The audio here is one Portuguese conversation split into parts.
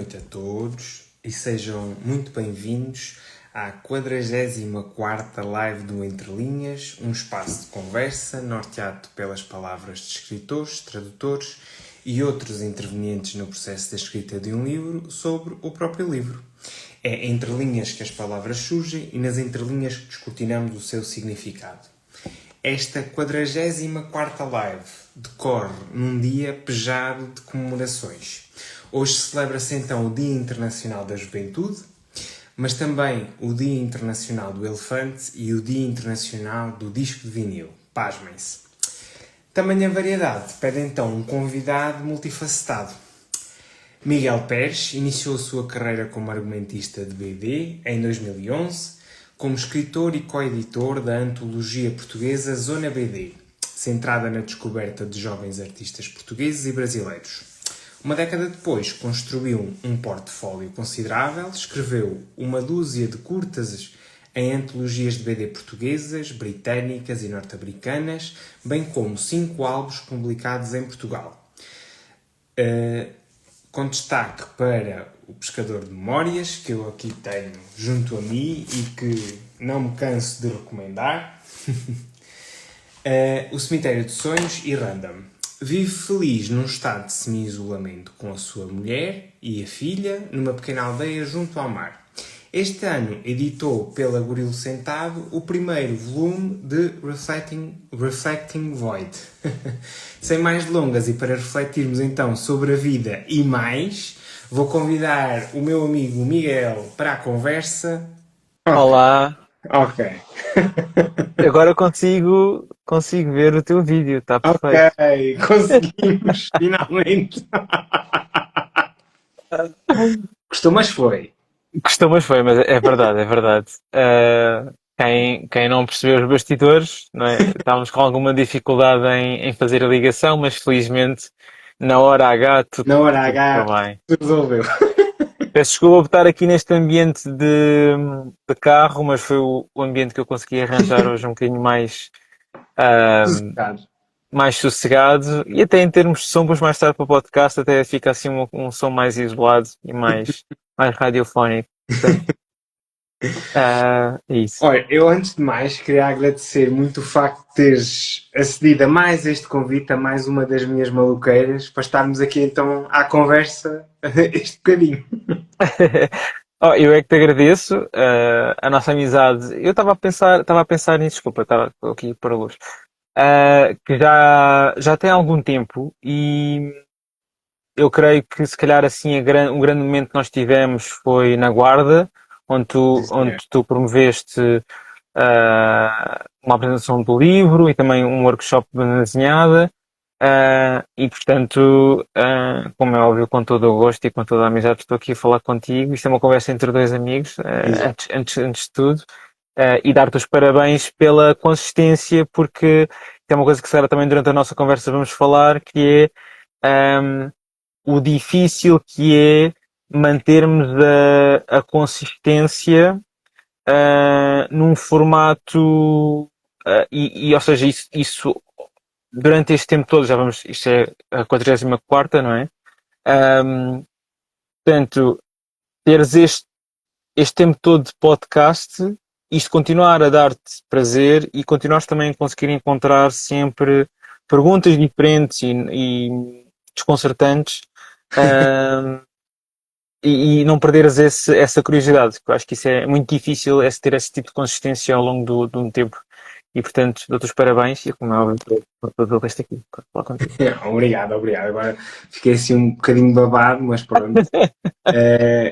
noite a todos e sejam muito bem-vindos à 44ª live do Entre Linhas, um espaço de conversa norteado pelas palavras de escritores, tradutores e outros intervenientes no processo da escrita de um livro sobre o próprio livro. É entre linhas que as palavras surgem e nas entrelinhas que descortinamos o seu significado. Esta 44ª live decorre num dia pejado de comemorações. Hoje celebra-se então o Dia Internacional da Juventude, mas também o Dia Internacional do Elefante e o Dia Internacional do Disco de Vinil. Pasmem-se. Tamanha variedade pede então um convidado multifacetado. Miguel Pérez iniciou a sua carreira como argumentista de BD em 2011, como escritor e co-editor da antologia portuguesa Zona BD, centrada na descoberta de jovens artistas portugueses e brasileiros. Uma década depois, construiu um portfólio considerável, escreveu uma dúzia de curtas em antologias de BD portuguesas, britânicas e norte-americanas, bem como 5 álbuns publicados em Portugal. Com destaque para O Pescador de Memórias, que eu aqui tenho junto a mim e que não me canso de recomendar, O Cemitério de Sonhos e Random. Vive feliz num estado de semi-isolamento com a sua mulher e a filha numa pequena aldeia junto ao mar. Este ano editou pela Gorilo Sentado o primeiro volume de Reflecting Void. Sem mais delongas e para refletirmos então sobre a vida e mais, vou convidar o meu amigo Miguel para a conversa. Olá, Ok. agora consigo ver o teu vídeo, está perfeito. Ok, conseguimos, finalmente. Gostou, mas foi. Gostou, mas foi, mas é verdade, é verdade. Quem não percebeu os bastidores, não é? Estávamos com alguma dificuldade em fazer a ligação, mas felizmente na hora H Na hora tudo H, correu bem. se resolveu. Peço desculpa por estar aqui neste ambiente de carro, mas foi o ambiente que eu consegui arranjar hoje um bocadinho ah, Sossegado. mais sossegado e até em termos de som, depois mais tarde para o podcast até fica assim um som mais isolado e mais radiofónico. Portanto, é isso. Olha, eu antes de mais queria agradecer muito o facto de teres acedido a mais este convite, a mais uma das minhas maluqueiras, para estarmos aqui então à conversa este bocadinho. Oh, eu é que te agradeço, a nossa amizade. Eu estava a pensar nisso, desculpa, estava aqui para a luz. Que já tem algum tempo e eu creio que se calhar assim um grande momento que nós tivemos foi na Guarda, Sim, onde senhor. tu promoveste uma apresentação do livro e também um workshop de banda desenhada. E portanto, como é óbvio, com todo o gosto e com toda a amizade, estou aqui a falar contigo. Isto é uma conversa entre dois amigos, Exato. antes de tudo, e dar-te os parabéns pela consistência, porque é uma coisa que será também durante a nossa conversa vamos falar, que é o difícil que é mantermos a consistência num formato ou seja, isso durante este tempo todo, isto é a 44ª, não é? Ahm, Portanto, teres este tempo todo de podcast, isto continuar a dar-te prazer e continuares também a conseguir encontrar sempre perguntas diferentes e desconcertantes, ahm, e não perderes essa curiosidade, porque eu acho que isso é muito difícil, ter esse tipo de consistência ao longo de um tempo. E, portanto, dou-te os parabéns e, como é óbvio, por o resto aqui. Falar contigo. Obrigado, obrigado. Agora fiquei assim um bocadinho babado, mas pronto.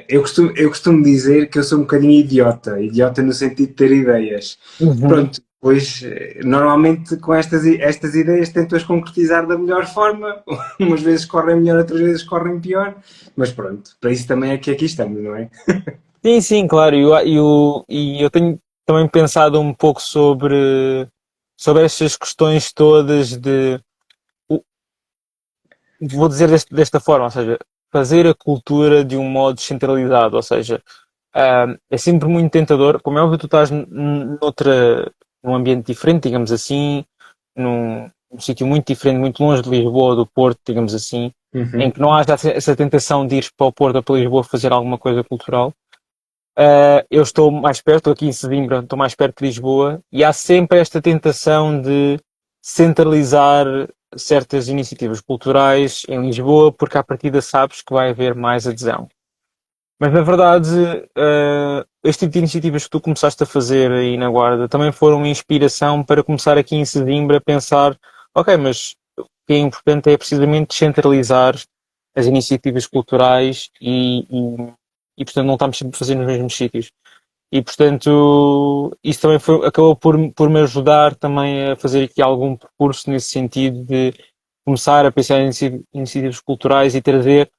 Eu costumo dizer que eu sou um bocadinho idiota, idiota no sentido de ter ideias. Uhum. Pronto, pois normalmente com estas ideias tento-as concretizar da melhor forma, umas vezes correm melhor, outras vezes correm pior, mas pronto, para isso também é que aqui estamos, não é? Sim, sim, claro. E eu tenho também pensado um pouco sobre estas questões todas o- vou dizer desta forma, ou seja, fazer a cultura de um modo descentralizado, ou seja, é sempre muito tentador, como é óbvio, tu estás num ambiente diferente, digamos assim, um sítio muito diferente, muito longe de Lisboa, do Porto, digamos assim, em Uhum. que não haja essa tentação de ir para o Porto ou para Lisboa fazer alguma coisa cultural. Eu estou mais perto, estou aqui em Sesimbra, estou mais perto de Lisboa, e há sempre esta tentação de centralizar certas iniciativas culturais em Lisboa, porque à partida sabes que vai haver mais adesão. Mas na verdade, este tipo de iniciativas que tu começaste a fazer aí na Guarda também foram uma inspiração para começar aqui em Sesimbra a pensar, ok, mas o que é importante é precisamente descentralizar as iniciativas culturais e portanto não estamos sempre a fazer nos mesmos sítios. E portanto, isso também acabou por me ajudar também a fazer aqui algum percurso nesse sentido de começar a pensar em iniciativas culturais e trazer,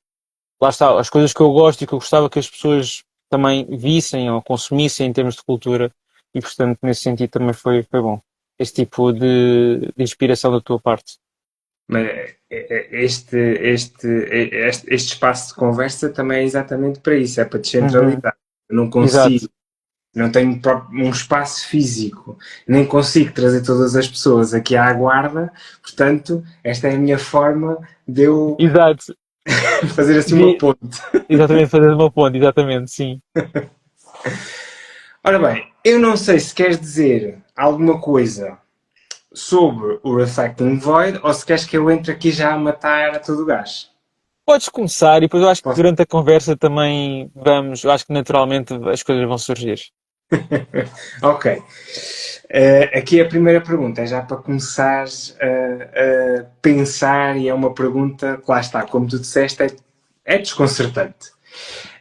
lá está, as coisas que eu gosto e que eu gostava que as pessoas também vissem ou consumissem em termos de cultura. E portanto, nesse sentido também foi bom. Este tipo de inspiração da tua parte. Mas este espaço de conversa também é exatamente para isso, é para Uhum. descentralizar. Eu não consigo, Exato, não tenho um espaço físico, nem consigo trazer todas as pessoas aqui à guarda, portanto, esta é a minha forma de eu exato. fazer assim uma Vi, ponte. exatamente, fazer uma ponte, exatamente, sim. Ora bem, eu não sei se queres dizer alguma coisa sobre o Reflecting Void ou se queres que eu entre aqui já a matar a todo o gás. Podes começar e depois eu acho que Posso? durante a conversa também vamos, eu acho que naturalmente as coisas vão surgir. Ok. Aqui a primeira pergunta é já para começares a pensar e é uma pergunta que lá está, como tu disseste, é desconcertante.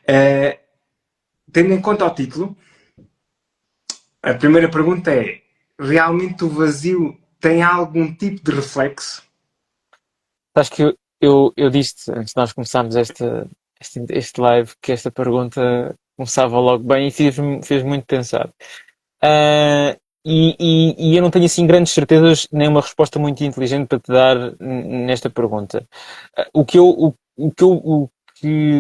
Uh, Tendo em conta o título, a primeira pergunta é: realmente o vazio tem algum tipo de reflexo? Acho que eu disse antes de nós começarmos este live que esta pergunta começava logo bem e fez muito pensar. Ah, e eu não tenho assim grandes certezas nem uma resposta muito inteligente para te dar nesta pergunta. O que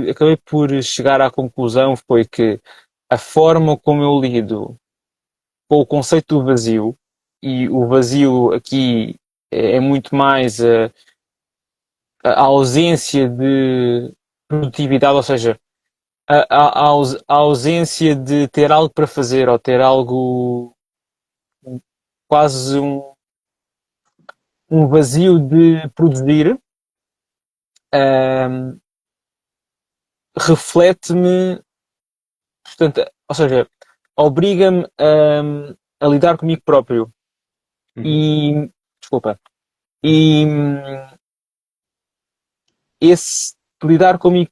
acabei por chegar à conclusão foi que a forma como eu lido com o conceito do vazio, e o vazio aqui é muito mais a ausência de produtividade, ou seja, a ausência de ter algo para fazer ou ter algo quase um vazio de produzir, um, reflete-me, portanto, ou seja, obriga-me a lidar comigo próprio Uhum. e, desculpa, e esse lidar comigo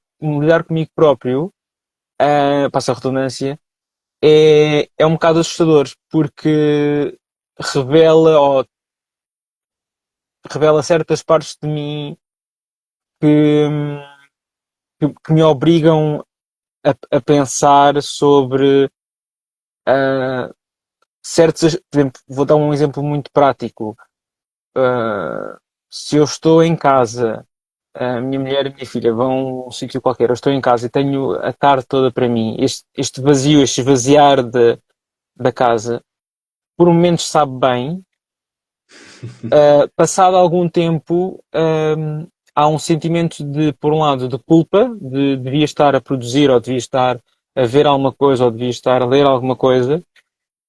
próprio, passa a redundância, é um bocado assustador, porque revela ou revela certas partes de mim que, que me obrigam a pensar sobre certos. Por exemplo, vou dar um exemplo muito prático. Uh, Se eu estou em casa, a minha mulher e a minha filha vão a um sítio qualquer, eu estou em casa e tenho a tarde toda para mim, este vazio, este esvaziar da casa, por momentos sabe bem. Passado algum tempo, há um sentimento de, por um lado, de culpa, de devia estar a produzir, ou devia estar a ver alguma coisa, ou devia estar a ler alguma coisa,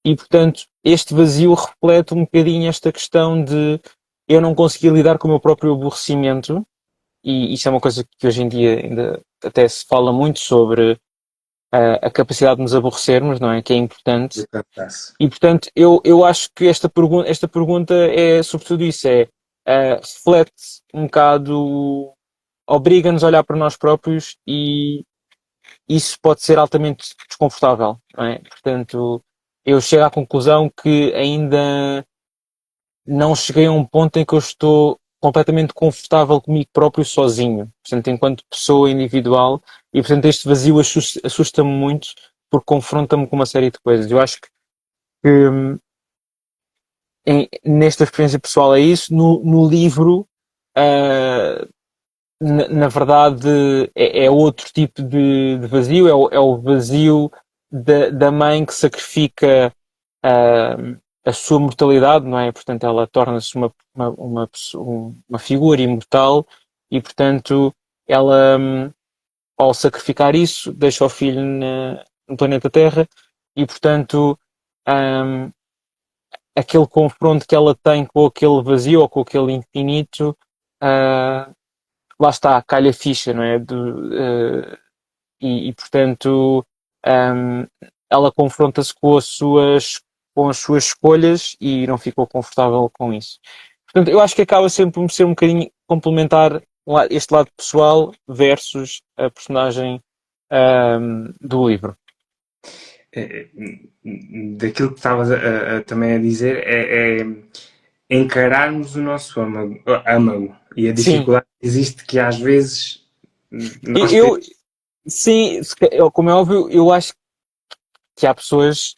e portanto, este vazio reflete um bocadinho esta questão de eu não conseguir lidar com o meu próprio aborrecimento, e isso é uma coisa que hoje em dia ainda até se fala muito sobre a capacidade de nos aborrecermos, não é? Que é importante. E portanto, eu acho que esta pergunta é sobretudo isso, reflete um bocado, obriga-nos a olhar para nós próprios e isso pode ser altamente desconfortável, não é? Portanto, eu chego à conclusão que ainda não cheguei a um ponto em que eu estou completamente confortável comigo próprio sozinho, portanto, enquanto pessoa individual, e portanto este vazio assusta-me muito porque confronta-me com uma série de coisas. Eu acho que nesta experiência pessoal é isso. No livro, uh, na verdade, é outro tipo de vazio, é o vazio da mãe que sacrifica a sua mortalidade, não é? Portanto, ela torna-se uma figura imortal e, portanto, ela, ao sacrificar isso, deixa o filho no planeta Terra e, portanto, hum, aquele confronto que ela tem com aquele vazio ou com aquele infinito, uh, lá está, calha a ficha, não é? Portanto, um, ela confronta-se com as suas escolhas e não ficou confortável com isso. Portanto, eu acho que acaba sempre por ser um bocadinho complementar este lado pessoal versus a personagem do livro. Daquilo que estavas também a dizer é encararmos o nosso âmago e a Sim, dificuldade que existe que às vezes nós temos. eu, sim, como é óbvio, eu acho que há pessoas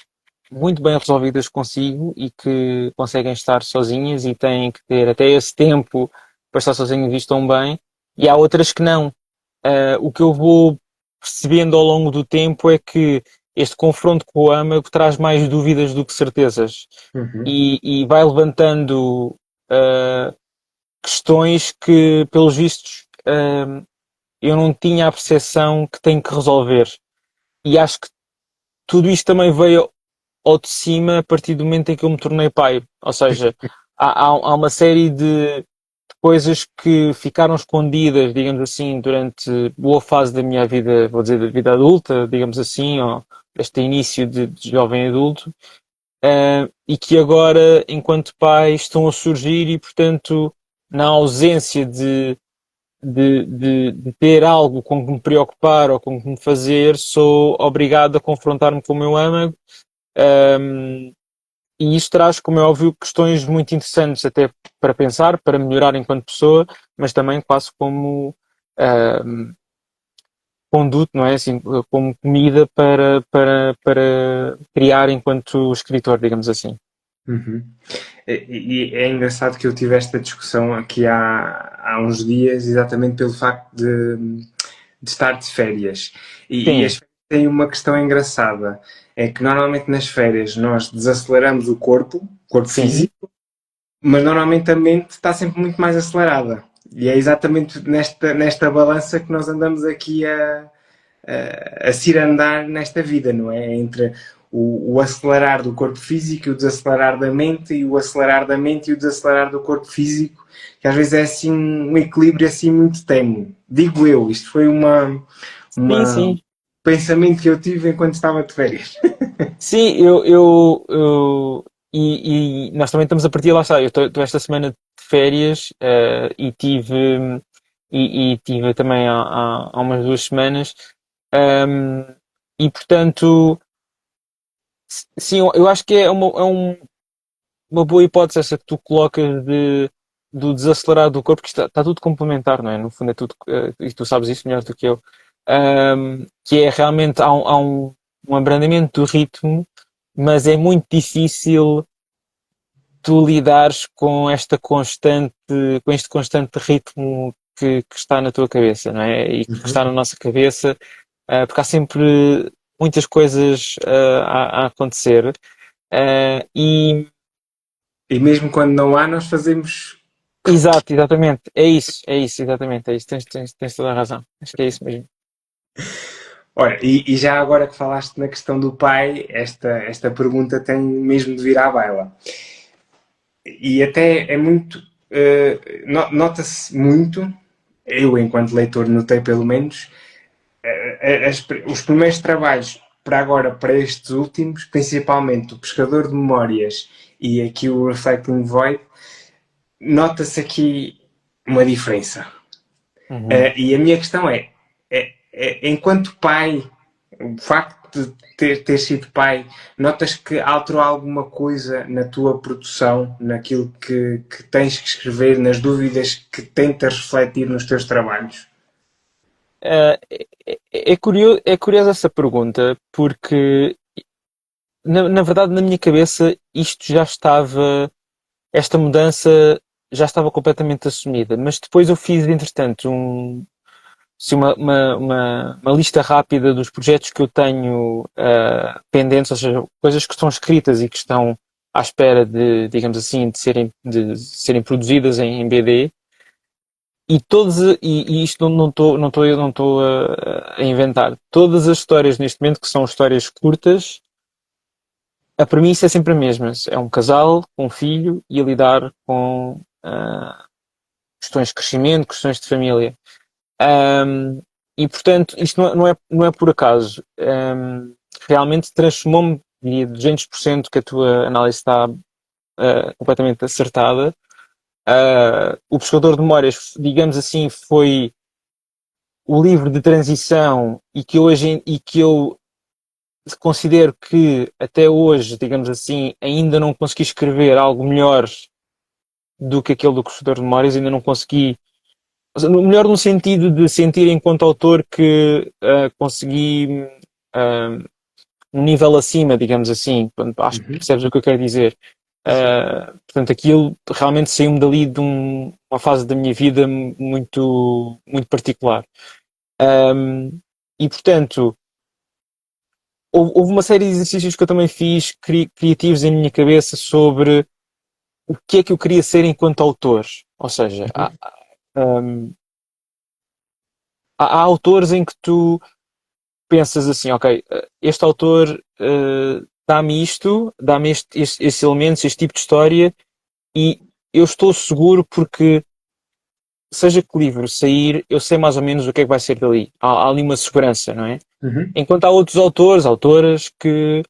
muito bem resolvidas consigo e que conseguem estar sozinhas e têm que ter até esse tempo para estar sozinhas e estão bem, e há outras que não. O que eu vou percebendo ao longo do tempo é que este confronto com o âmago traz mais dúvidas do que certezas Uhum. e vai levantando questões que, pelos vistos, eu não tinha a percepção que tenho que resolver. E acho que tudo isto também veio ao de cima a partir do momento em que eu me tornei pai. Ou seja, há uma série de coisas que ficaram escondidas, digamos assim, durante boa fase da minha vida, vou dizer, da vida adulta, digamos assim, ou este início de jovem adulto, e que agora, enquanto pai, estão a surgir e, portanto, na ausência de ter algo com que me preocupar ou com que me fazer, sou obrigado a confrontar-me com o meu âmago. Um, e isso traz, como é óbvio, questões muito interessantes até para pensar, para melhorar enquanto pessoa, mas também quase como conduto, não é? Assim, como comida para criar enquanto escritor, digamos assim. Uhum. E é engraçado que eu tive esta discussão aqui há uns dias, exatamente pelo facto de estar de férias. E Sim, as férias têm uma questão engraçada: é que normalmente nas férias nós desaceleramos o corpo sim, físico, mas normalmente a mente está sempre muito mais acelerada. E é exatamente nesta balança que nós andamos aqui a cirandar nesta vida, não é? Entre o acelerar do corpo físico e o desacelerar da mente, e o acelerar da mente e o desacelerar do corpo físico, que às vezes é assim um equilíbrio assim muito ténue. Digo eu, isto foi sim, uma sim. pensamento que eu tive enquanto estava de férias. Sim, e nós também estamos a partir, lá está, eu estou esta semana de férias e tive também há umas 2 semanas ehm, e portanto, sim, eu acho que uma boa hipótese essa que tu colocas do desacelerar do corpo, que está tudo complementar, não é? No fundo é tudo, e tu sabes isso melhor do que eu, que é realmente há um abrandamento do ritmo, mas é muito difícil tu lidares com este constante ritmo que está na tua cabeça, não é? E que está na nossa cabeça, porque há sempre muitas coisas a acontecer. E mesmo quando não há, nós fazemos. Exato, exatamente. É isso, exatamente. É isso. Tens toda a razão. Acho que é isso mesmo. Olha, e já agora que falaste na questão do pai, esta pergunta tem mesmo de vir à baila. E até é muito. Nota-se muito, eu enquanto leitor notei pelo menos, os primeiros trabalhos para agora, para estes últimos, principalmente o Pescador de Memórias e aqui o Reflecting Void, nota-se aqui uma diferença. Uhum. E a minha questão enquanto pai, o facto de ter sido pai, notas que alterou alguma coisa na tua produção, naquilo que tens que escrever, nas dúvidas que tentas refletir nos teus trabalhos? É curiosa essa pergunta, porque na verdade na minha cabeça isto já estava, esta mudança já estava completamente assumida, mas depois eu fiz, entretanto, assim, uma lista rápida dos projetos que eu tenho pendentes, ou seja, coisas que estão escritas e que estão à espera de, digamos assim, de serem produzidas em BD. E isto não estou a inventar. Todas as histórias neste momento, que são histórias curtas, a premissa é sempre a mesma. É um casal com um filho e a lidar com questões de crescimento, questões de família. Um, e portanto, isto não é por acaso. Realmente transformou-me, diria, 200% que a tua análise está completamente acertada. O Pescador de Memórias, digamos assim, foi o livro de transição e que eu considero que até hoje, digamos assim, ainda não consegui escrever algo melhor do que aquele do Pescador de Memórias, ainda não consegui. Melhor no sentido de sentir enquanto autor que consegui um nível acima, digamos assim. Acho que Uhum. percebes o que eu quero dizer. Sim. Portanto, aquilo realmente saiu-me dali de uma fase da minha vida muito, muito particular. E portanto, houve uma série de exercícios que eu também fiz criativos em minha cabeça sobre o que é que eu queria ser enquanto autor. Ou seja, há, Uhum. hum, há autores em que tu pensas assim, ok, este autor dá-me isto, dá-me estes elementos, este tipo de história, e eu estou seguro porque, seja que livro sair, eu sei mais ou menos o que é que vai ser dali. Há ali uma segurança, não é? Uhum. Enquanto há outros autores, autoras, que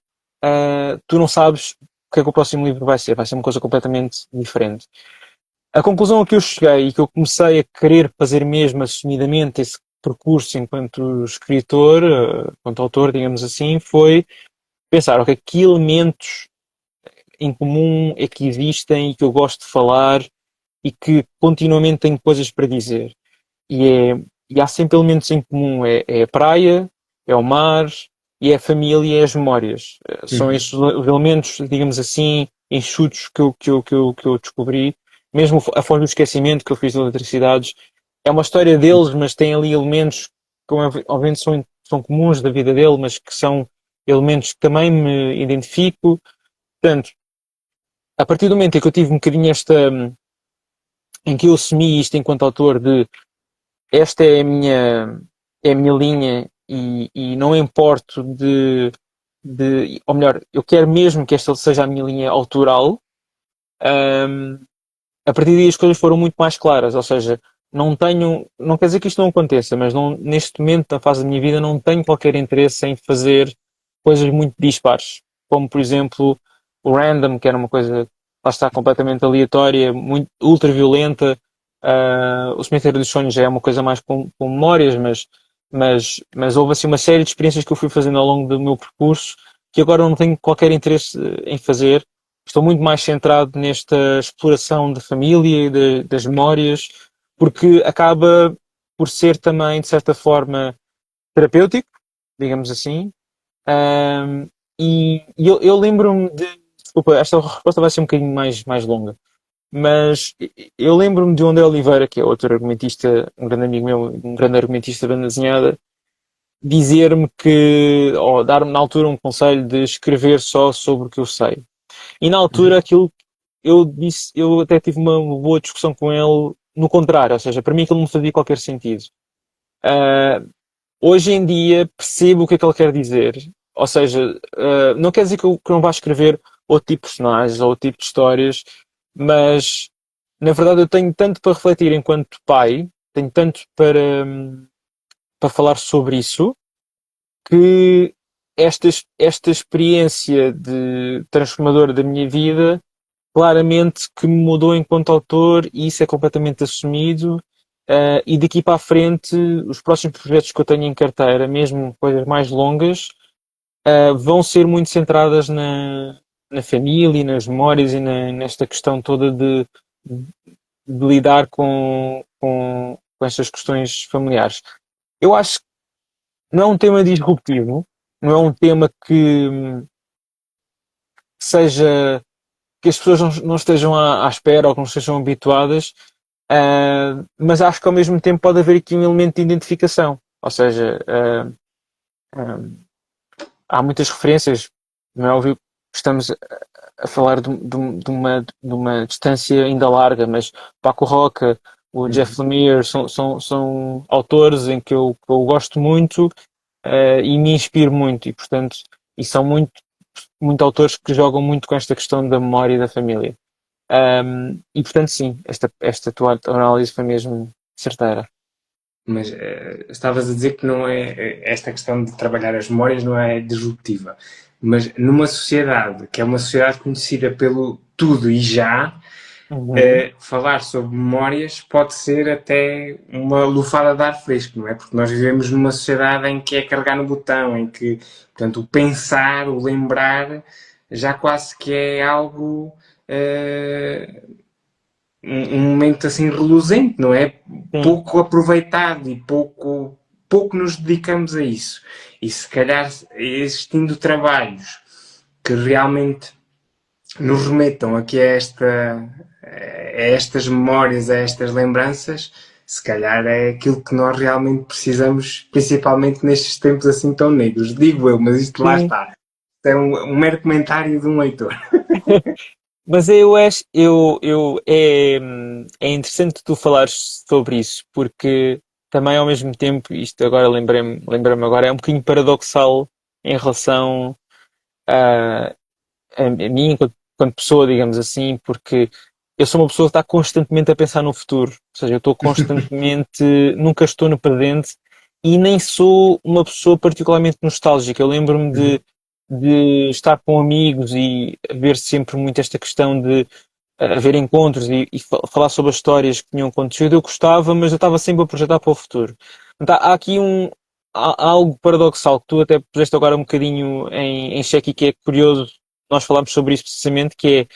tu não sabes o que é que o próximo livro vai ser uma coisa completamente diferente. A conclusão a que eu cheguei e que eu comecei a querer fazer mesmo assumidamente esse percurso enquanto escritor, enquanto autor, digamos assim, foi pensar, ok, que elementos em comum é que existem e que eu gosto de falar e que continuamente tenho coisas para dizer. E, e há sempre elementos em comum. É a praia, é o mar, e é a família e as memórias. São Uhum. estes os elementos, digamos assim, enxutos que eu descobri. Mesmo a Foz do Esquecimento que eu fiz de eletricidades, é uma história deles, mas tem ali elementos que obviamente são comuns da vida dele, mas que são elementos que também me identifico. Portanto, a partir do momento em que eu tive um bocadinho em que eu assumi isto enquanto autor de esta é a minha linha e não importo ou melhor, eu quero mesmo que esta seja a minha linha autoral. hum, a partir daí as coisas foram muito mais claras, ou seja, não quer dizer que isto não aconteça, mas neste momento, na fase da minha vida, não tenho qualquer interesse em fazer coisas muito dispares, como por exemplo o Random, que era uma coisa, lá está, completamente aleatória, muito ultra violenta. O Cemitério dos Sonhos já é uma coisa mais com memórias, mas houve assim uma série de experiências que eu fui fazendo ao longo do meu percurso que agora não tenho qualquer interesse em fazer. Estou muito mais centrado nesta exploração da família e das memórias, porque acaba por ser também, de certa forma, terapêutico, digamos assim. Um, e eu lembro-me de. Desculpa, esta resposta vai ser um bocadinho mais longa. Mas eu lembro-me de André Oliveira, que é outro argumentista, um grande amigo meu, um grande argumentista de banda desenhada, dizer-me que, ou dar-me na altura um conselho de escrever só sobre o que eu sei. E na altura Uhum. aquilo eu disse, eu até tive uma boa discussão com ele no contrário, ou seja, para mim aquilo não fazia qualquer sentido. Uh, Hoje em dia percebo o que é que ele quer dizer. Ou seja, não quer dizer que eu não vá escrever outro tipo de personagens ou outro tipo de histórias, mas na verdade eu tenho tanto para refletir enquanto pai, tenho tanto para falar sobre isso, que esta experiência de transformadora da minha vida claramente que me mudou enquanto autor e isso é completamente assumido. E daqui para a frente, os próximos projetos que eu tenho em carteira, mesmo coisas mais longas, vão ser muito centradas na família e nas memórias e nesta questão toda de lidar com estas questões familiares. Eu acho que não é um tema disruptivo, não é um tema que seja que as pessoas não estejam à espera ou que não estejam habituadas, mas acho que ao mesmo tempo pode haver aqui um elemento de identificação. Ou seja, há muitas referências, não é óbvio, estamos a falar de uma distância ainda larga, mas Paco Roca, o Uhum. Jeff Lemire são autores em que eu gosto muito e me inspiro muito, e portanto, e são muito autores que jogam muito com esta questão da memória e da família. E portanto, sim, esta tua análise foi mesmo certeira. Mas estavas a dizer que não é esta questão de trabalhar as memórias não é disruptiva. Mas numa sociedade que é uma sociedade conhecida pelo tudo e já, Uhum. falar sobre memórias pode ser até uma lufada de ar fresco, não é? Porque nós vivemos numa sociedade em que é carregar no botão, em que, portanto, o pensar, o lembrar, já quase que é algo um momento assim reluzente, não é? Sim, Pouco aproveitado e pouco nos dedicamos a isso. E se calhar existindo trabalhos que realmente nos remetam aqui a estas memórias, a estas lembranças, se calhar é aquilo que nós realmente precisamos, principalmente nestes tempos assim tão negros. Digo eu, mas isto lá sim. está. É um mero comentário de um leitor. Mas eu acho, é interessante tu falares sobre isso, porque também ao mesmo tempo, isto agora lembrei-me agora, é um bocadinho paradoxal em relação a mim enquanto pessoa, digamos assim, porque eu sou uma pessoa que está constantemente a pensar no futuro, ou seja, eu estou constantemente, nunca estou no presente e nem sou uma pessoa particularmente nostálgica. Eu lembro-me de estar com amigos e haver sempre muito esta questão de haver encontros e falar sobre as histórias que tinham acontecido. Eu gostava, mas eu estava sempre a projetar para o futuro. Então, há aqui há algo paradoxal que tu até puseste agora um bocadinho em xeque e que é curioso nós falarmos sobre isso precisamente, que é,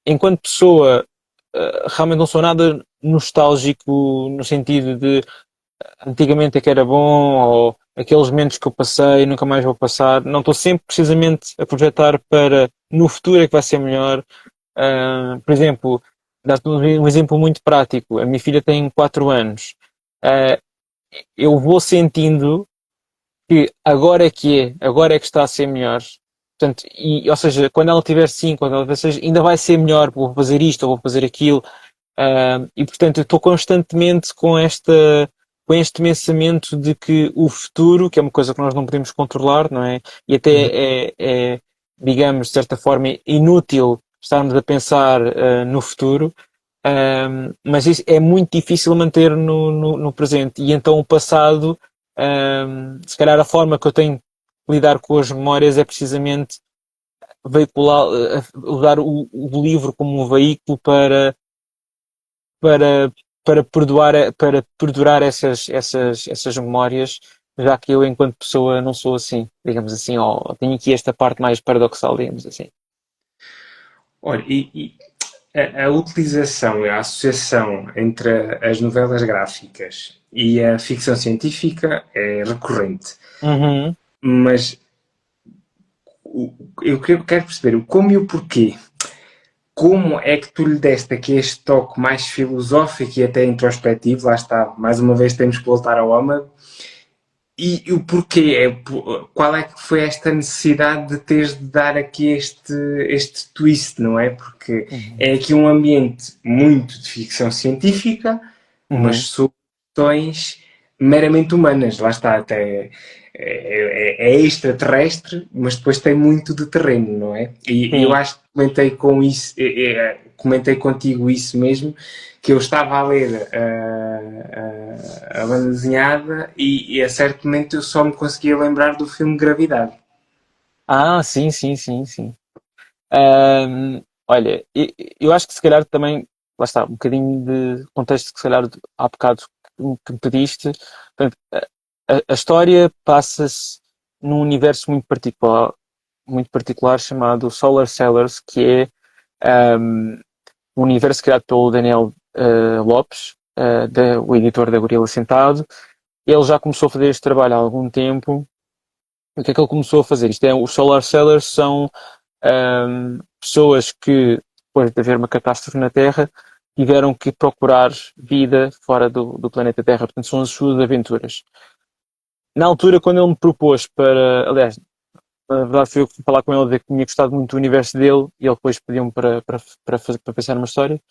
enquanto pessoa, realmente não sou nada nostálgico no sentido de antigamente é que era bom, ou aqueles momentos que eu passei nunca mais vou passar. Não estou sempre precisamente a projetar para no futuro é que vai ser melhor. Por exemplo, dar-te um exemplo muito prático. A minha filha tem 4 anos. Uh, eu vou sentindo que agora é que está a ser melhor. Portanto, ou seja, quando ela tiver 5, quando ela tiver 6, ainda vai ser melhor, vou fazer isto, ou vou fazer aquilo. E portanto, eu estou constantemente com este pensamento de que o futuro, que é uma coisa que nós não podemos controlar, não é? E até digamos, de certa forma, inútil estarmos a pensar no futuro, mas isso é muito difícil manter no presente. E então o passado, se calhar a forma que eu tenho de lidar com as memórias é precisamente veicular, usar o livro como um veículo para, para perdurar essas memórias, já que eu, enquanto pessoa, não sou assim, digamos assim, ou tenho aqui esta parte mais paradoxal, digamos assim. Olha, a utilização e a associação entre as novelas gráficas e a ficção científica é recorrente. Uhum, Mas eu quero perceber o como e o porquê. Como é que tu lhe deste aqui este toque mais filosófico e até introspectivo? Lá está, mais uma vez temos que voltar ao âmago. E o porquê? Qual é que foi esta necessidade de teres de dar aqui este twist, não é? Porque uhum, é aqui um ambiente muito de ficção científica, mas uhum. sobre questões meramente humanas. Lá está, até é extraterrestre, mas depois tem muito de terreno, não é? E eu Sim. acho que comentei com isso, comentei contigo isso mesmo, que eu estava a ler a banda desenhada e a certo momento eu só me conseguia lembrar do filme Gravidade. Ah, sim, sim, sim, sim. Olha, eu acho que se calhar também, lá está, um bocadinho de contexto que se calhar há bocado que me pediste. Portanto, a história passa-se num universo muito particular chamado Solar Sellers, que é um universo criado pelo Daniel Lopes, o editor da Gorila Sentado. Ele já começou a fazer este trabalho há algum tempo. O que é que ele começou a fazer? Os Solar Sellers são pessoas que, depois de haver uma catástrofe na Terra, tiveram que procurar vida fora do planeta Terra. Portanto, são as suas aventuras. Na altura, quando ele me propôs para. Aliás, Na verdade, fui eu que fui falar com ele, dizer que tinha gostado muito do universo dele e ele depois pediu-me para pensar numa história.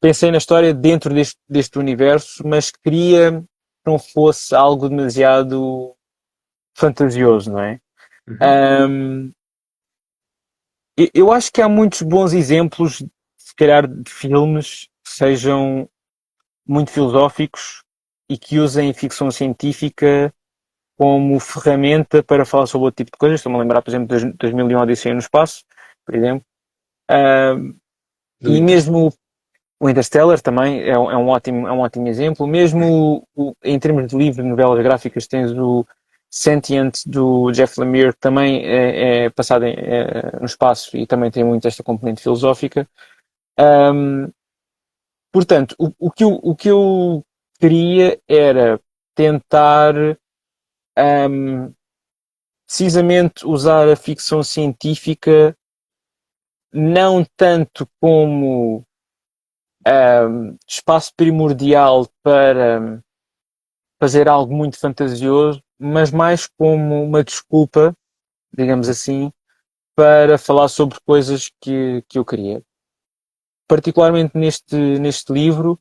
Pensei na história dentro deste universo, mas queria que não fosse algo demasiado fantasioso, não é? Uhum. Um, eu acho que há muitos bons exemplos, se calhar, de filmes que sejam muito filosóficos e que usem ficção científica como ferramenta para falar sobre outro tipo de coisas. Estou-me a lembrar, por exemplo, de 2001 Odisseia no Espaço, por exemplo. Um, Do e Interstellar. mesmo o Interstellar também é um ótimo exemplo. Mesmo em termos de livro de novelas gráficas, tens o Sentient do Jeff Lemire, que também é passado no espaço e também tem muito esta componente filosófica. Um, portanto, o que eu queria era tentar um, precisamente usar a ficção científica não tanto como espaço primordial para fazer algo muito fantasioso, mas mais como uma desculpa, digamos assim, para falar sobre coisas que eu queria. Particularmente neste livro,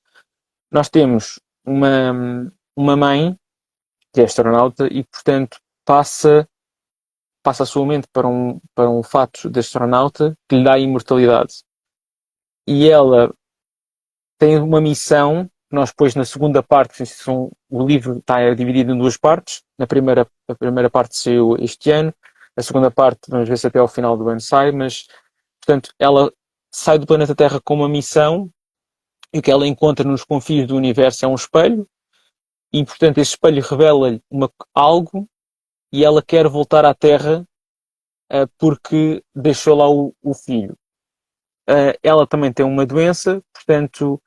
nós temos uma mãe que é astronauta e, portanto, passa a sua mente para um fato de astronauta que lhe dá imortalidade. E ela tem uma missão, nós depois na segunda parte, o livro está dividido em duas partes, a primeira parte saiu este ano, a segunda parte vamos ver se até ao final do ano sai, mas, portanto, ela sai do planeta Terra com uma missão e o que ela encontra nos confins do universo é um espelho e, portanto, esse espelho revela-lhe algo e ela quer voltar à Terra porque deixou lá o filho. Ela também tem uma doença, portanto,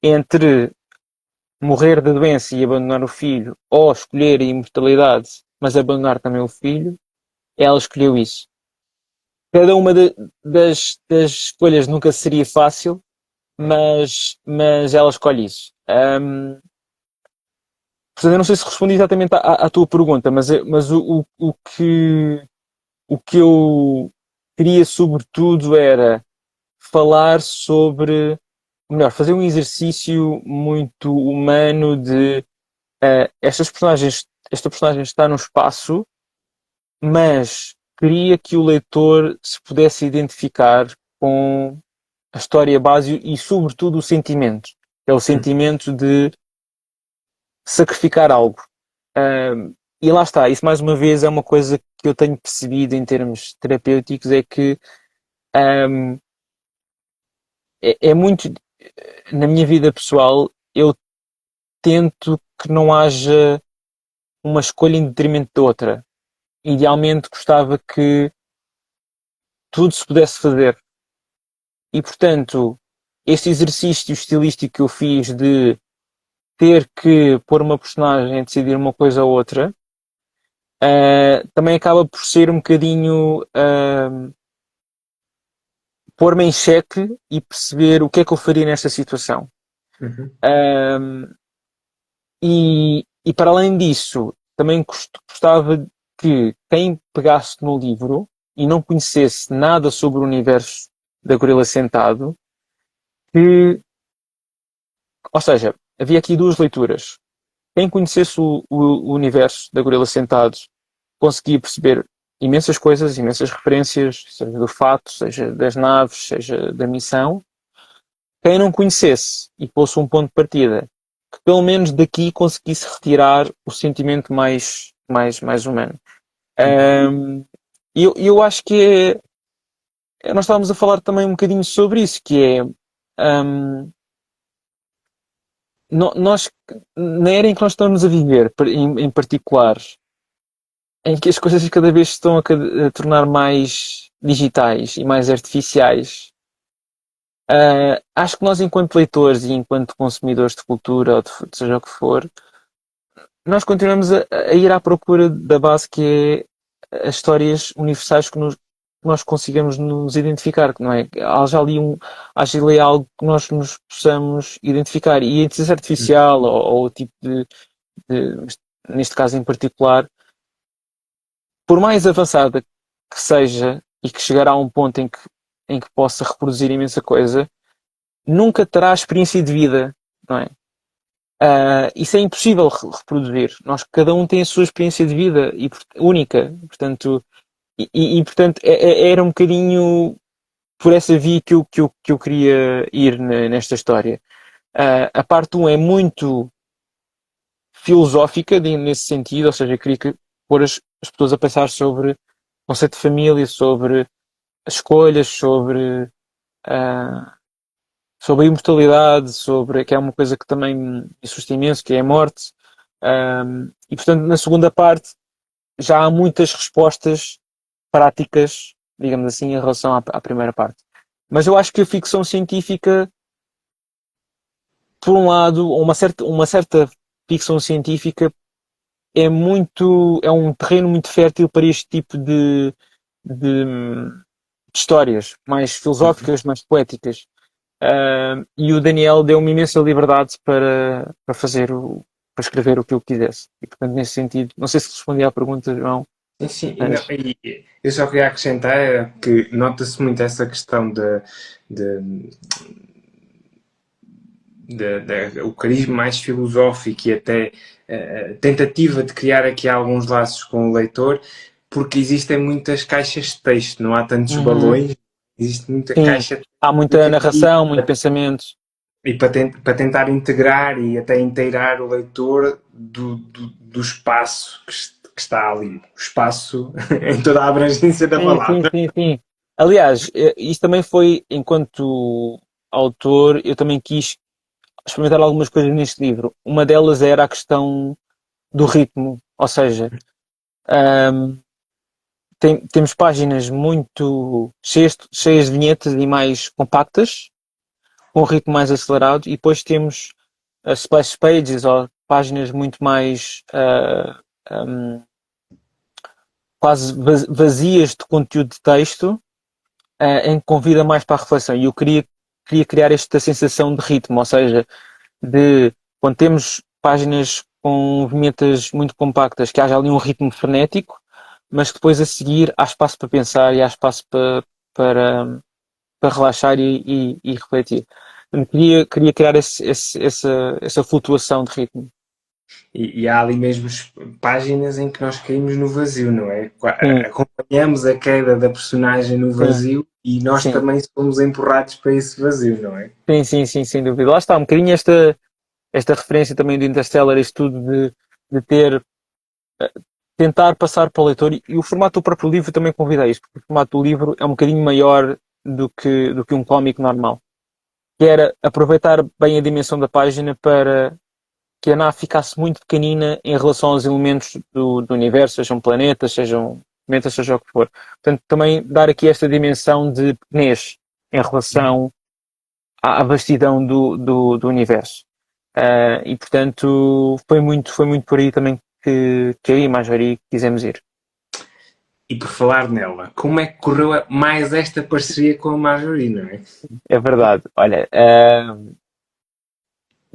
entre morrer da doença e abandonar o filho, ou escolher a imortalidade, mas abandonar também o filho, ela escolheu isso. Cada uma das escolhas nunca seria fácil, mas ela escolhe isso. Portanto, eu não sei se respondi exatamente à tua pergunta, mas o que eu queria sobretudo era falar sobre, ou melhor, fazer um exercício muito humano de esta personagem está no espaço, mas queria que o leitor se pudesse identificar com a história base e, sobretudo, o sentimento. É o Uhum. sentimento de sacrificar algo. E lá está, isso mais uma vez é uma coisa que eu tenho percebido em termos terapêuticos, é que um, é muito, na minha vida pessoal, eu tento que não haja uma escolha em detrimento de outra. Idealmente gostava que tudo se pudesse fazer. E, portanto, este exercício estilístico que eu fiz de ter que pôr uma personagem a decidir uma coisa ou outra, também acaba por ser um bocadinho pôr-me em xeque e perceber o que é que eu faria nesta situação. Uhum. Uh, e para além disso, também gostava que quem pegasse no livro e não conhecesse nada sobre o universo da Gorila Sentado, que, ou seja, havia aqui duas leituras. Quem conhecesse o universo da Gorila Sentado conseguia perceber imensas coisas, imensas referências, seja do fato, seja das naves, seja da missão. Quem não conhecesse e fosse um ponto de partida, que pelo menos daqui conseguisse retirar o sentimento mais humano. Uhum. E eu acho que nós estávamos a falar também um bocadinho sobre isso, que é nós, na era em que nós estamos a viver, em particular, em que as coisas cada vez se estão a tornar mais digitais e mais artificiais, acho que nós, enquanto leitores e enquanto consumidores de cultura, ou de seja o que for, nós continuamos a ir à procura da base que é as histórias universais que nós consigamos nos identificar, que não é? Há já ali algo que nós nos possamos identificar. E a inteligência artificial, ou o tipo neste caso em particular, por mais avançada que seja e que chegará a um ponto em que possa reproduzir imensa coisa, nunca terá experiência de vida, não é? Isso é impossível reproduzir. Cada um tem a sua experiência de vida e única, portanto, portanto era um bocadinho por essa via que eu queria ir nesta história. A parte 1 é muito filosófica nesse sentido, ou seja, eu queria pôr as pessoas a pensar sobre o conceito de família, sobre as escolhas, uh, sobre a imortalidade, sobre que é uma coisa que também me assusta imenso, que é a morte. E portanto, na segunda parte já há muitas respostas práticas, digamos assim, em relação à primeira parte. Mas eu acho que a ficção científica, por um lado, uma certa ficção científica é um terreno muito fértil para este tipo de histórias mais Uhum. filosóficas, mais poéticas. E o Daniel deu-me imensa liberdade para escrever o que eu quisesse. E portanto, nesse sentido, não sei se respondi à pergunta, João, Sim, sim. E, mas eu só queria acrescentar que nota-se muito essa questão de, o carisma mais filosófico e até a tentativa de criar aqui alguns laços com o leitor, porque existem muitas caixas de texto, não há tantos uhum, balões, existe muita sim, caixa há muita explicativa narração, muito pensamento. e para tentar integrar e até inteirar o leitor do espaço que está ali. O espaço em toda a abrangência da Sim, sim, palavra. sim, sim. Aliás, isso também foi, enquanto autor, eu também quis experimentar algumas coisas neste livro. Uma delas era a questão do ritmo, ou seja, ahm, temos páginas muito cheias de vinhetas e mais compactas, com um ritmo mais acelerado, e depois temos as splash pages ou páginas muito mais quase vazias de conteúdo de texto, em que convida mais para a reflexão. E eu queria criar esta sensação de ritmo, ou seja, de quando temos páginas com vinhetas muito compactas, que haja ali um ritmo frenético, mas que depois a seguir há espaço para pensar e há espaço para, para relaxar e refletir. Eu queria criar essa flutuação de ritmo. E há ali mesmo páginas em que nós caímos no vazio, não é? Sim, Acompanhamos a queda da personagem no sim, vazio e nós sim. também somos empurrados para esse vazio, não é? Sim, sim, sim, sem dúvida. Lá está, um bocadinho esta referência também do Interstellar, isto tudo de ter, tentar passar para o leitor, e o formato do próprio livro também convida a isto, porque o formato do livro é um bocadinho maior do que um cómic normal. Que era aproveitar bem a dimensão da página para que a nave ficasse muito pequenina em relação aos elementos do universo, sejam planetas, sejam cometas, seja o que for. Portanto, também dar aqui esta dimensão de pequenez em relação à vastidão do universo. E portanto foi muito por aí também que eu e mais Vari quisemos ir. E por falar nela, como é que correu mais esta parceria com a Marjorie, não é? É verdade. Olha,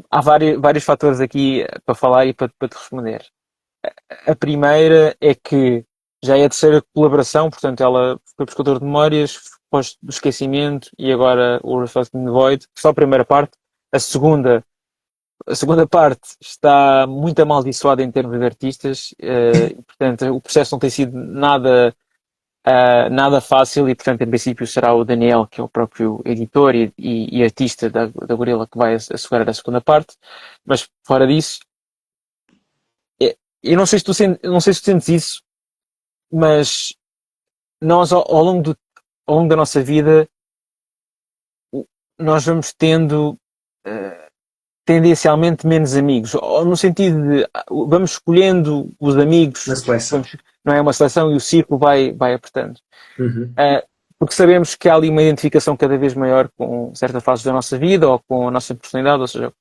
há vários fatores aqui para falar e para te responder. A primeira é que já é a terceira colaboração, portanto ela foi pescador de memórias, pós do esquecimento e agora o Reflecting the Void, só a primeira parte. A segunda, a segunda parte está muito amaldiçoada em termos de artistas, e, portanto o processo não tem sido nada fácil e portanto em princípio será o Daniel, que é o próprio editor e artista da Gorilla, que vai assegurar a segunda parte, mas fora disso, eu não sei se não sei se tu sentes isso, mas nós ao longo da nossa vida nós vamos tendo tendencialmente menos amigos, ou no sentido de vamos escolhendo os Na amigos, seleção. não é uma seleção e o círculo vai apertando. Uhum. Uh, Porque sabemos que há ali uma identificação cada vez maior com certa fase da nossa vida ou com a nossa personalidade, ou seja,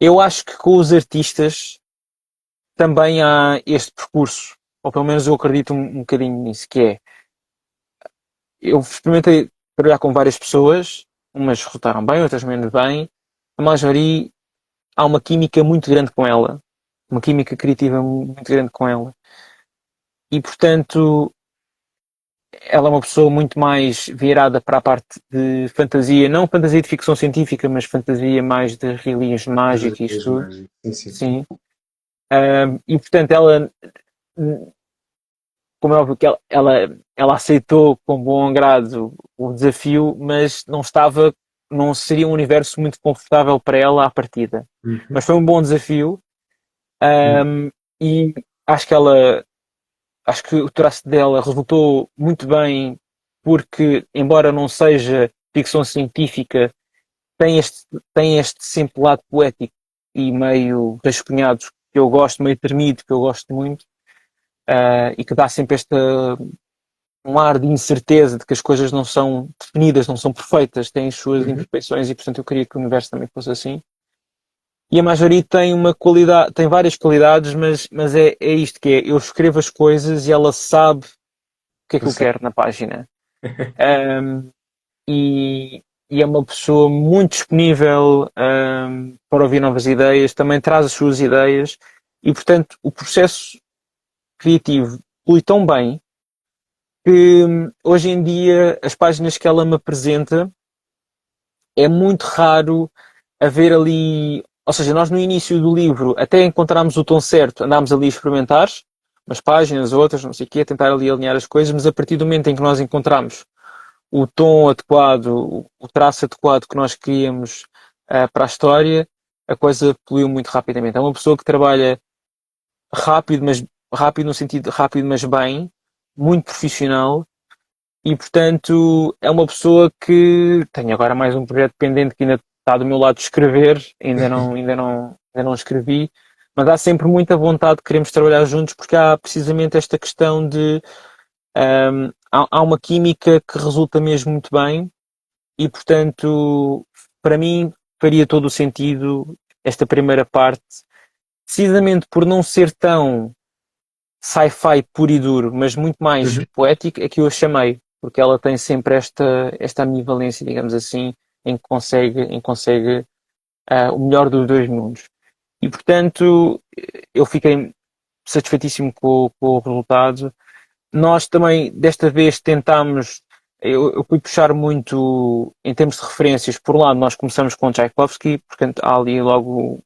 eu acho que com os artistas também há este percurso, ou pelo menos eu acredito um bocadinho nisso, que é, eu experimentei trabalhar com várias pessoas, umas resultaram bem, outras menos bem, a maioria há uma química muito grande com ela, uma química criativa muito grande com ela. e portanto ela é uma pessoa muito mais virada para a parte de fantasia, não fantasia de ficção científica, mas fantasia mais de realismo mágico e isto Realismo tudo. mágico. Sim, sim. Sim. E portanto ela, como é óbvio que ela aceitou com bom grado o desafio, mas não seria um universo muito confortável para ela à partida. Mas Uhum. foi um bom desafio, Uhum. e acho que acho que o traço dela resultou muito bem, porque embora não seja ficção científica, tem este, tem este simples lado poético e meio rascunhado que eu gosto, meio termido, que eu gosto muito, e que dá sempre um ar de incerteza de que as coisas não são definidas, não são perfeitas, têm as suas Uhum. imperfeições e portanto eu queria que o universo também fosse assim. E a Marjorie tem uma qualidade, tem várias qualidades, mas é isto que é, eu escrevo as coisas e ela sabe o que é que eu Percebo. quero na página. Um, e, e é uma pessoa muito disponível, para ouvir novas ideias, também traz as suas ideias e portanto o processo criativo flui tão bem que hoje em dia as páginas que ela me apresenta é muito raro haver ali. Ou seja, nós no início do livro até encontramos o tom certo, andámos ali a experimentar umas páginas, outras, não sei o quê, a tentar ali alinhar as coisas, mas a partir do momento em que nós encontramos o tom adequado, o traço adequado que nós queríamos, para a história, a coisa fluiu muito rapidamente. É uma pessoa que trabalha rápido, mas rápido no sentido rápido, mas bem, muito profissional. E, portanto, é uma pessoa que tem agora mais um projeto pendente que ainda está do meu lado de escrever, ainda não escrevi, mas há sempre muita vontade de queremos trabalhar juntos porque há precisamente esta questão de há uma química que resulta mesmo muito bem e, portanto, para mim faria todo o sentido esta primeira parte, precisamente por não ser tão sci-fi puro e duro, mas muito mais Uhum. poético, é que eu a chamei, porque ela tem sempre esta ambivalência, digamos assim, em que consegue o melhor dos dois mundos. E portanto, eu fiquei satisfeitíssimo com o resultado. Nós também, desta vez, tentámos. Eu fui puxar muito em termos de referências. Por um lado, nós começamos com Tchaikovsky, portanto, há ali logo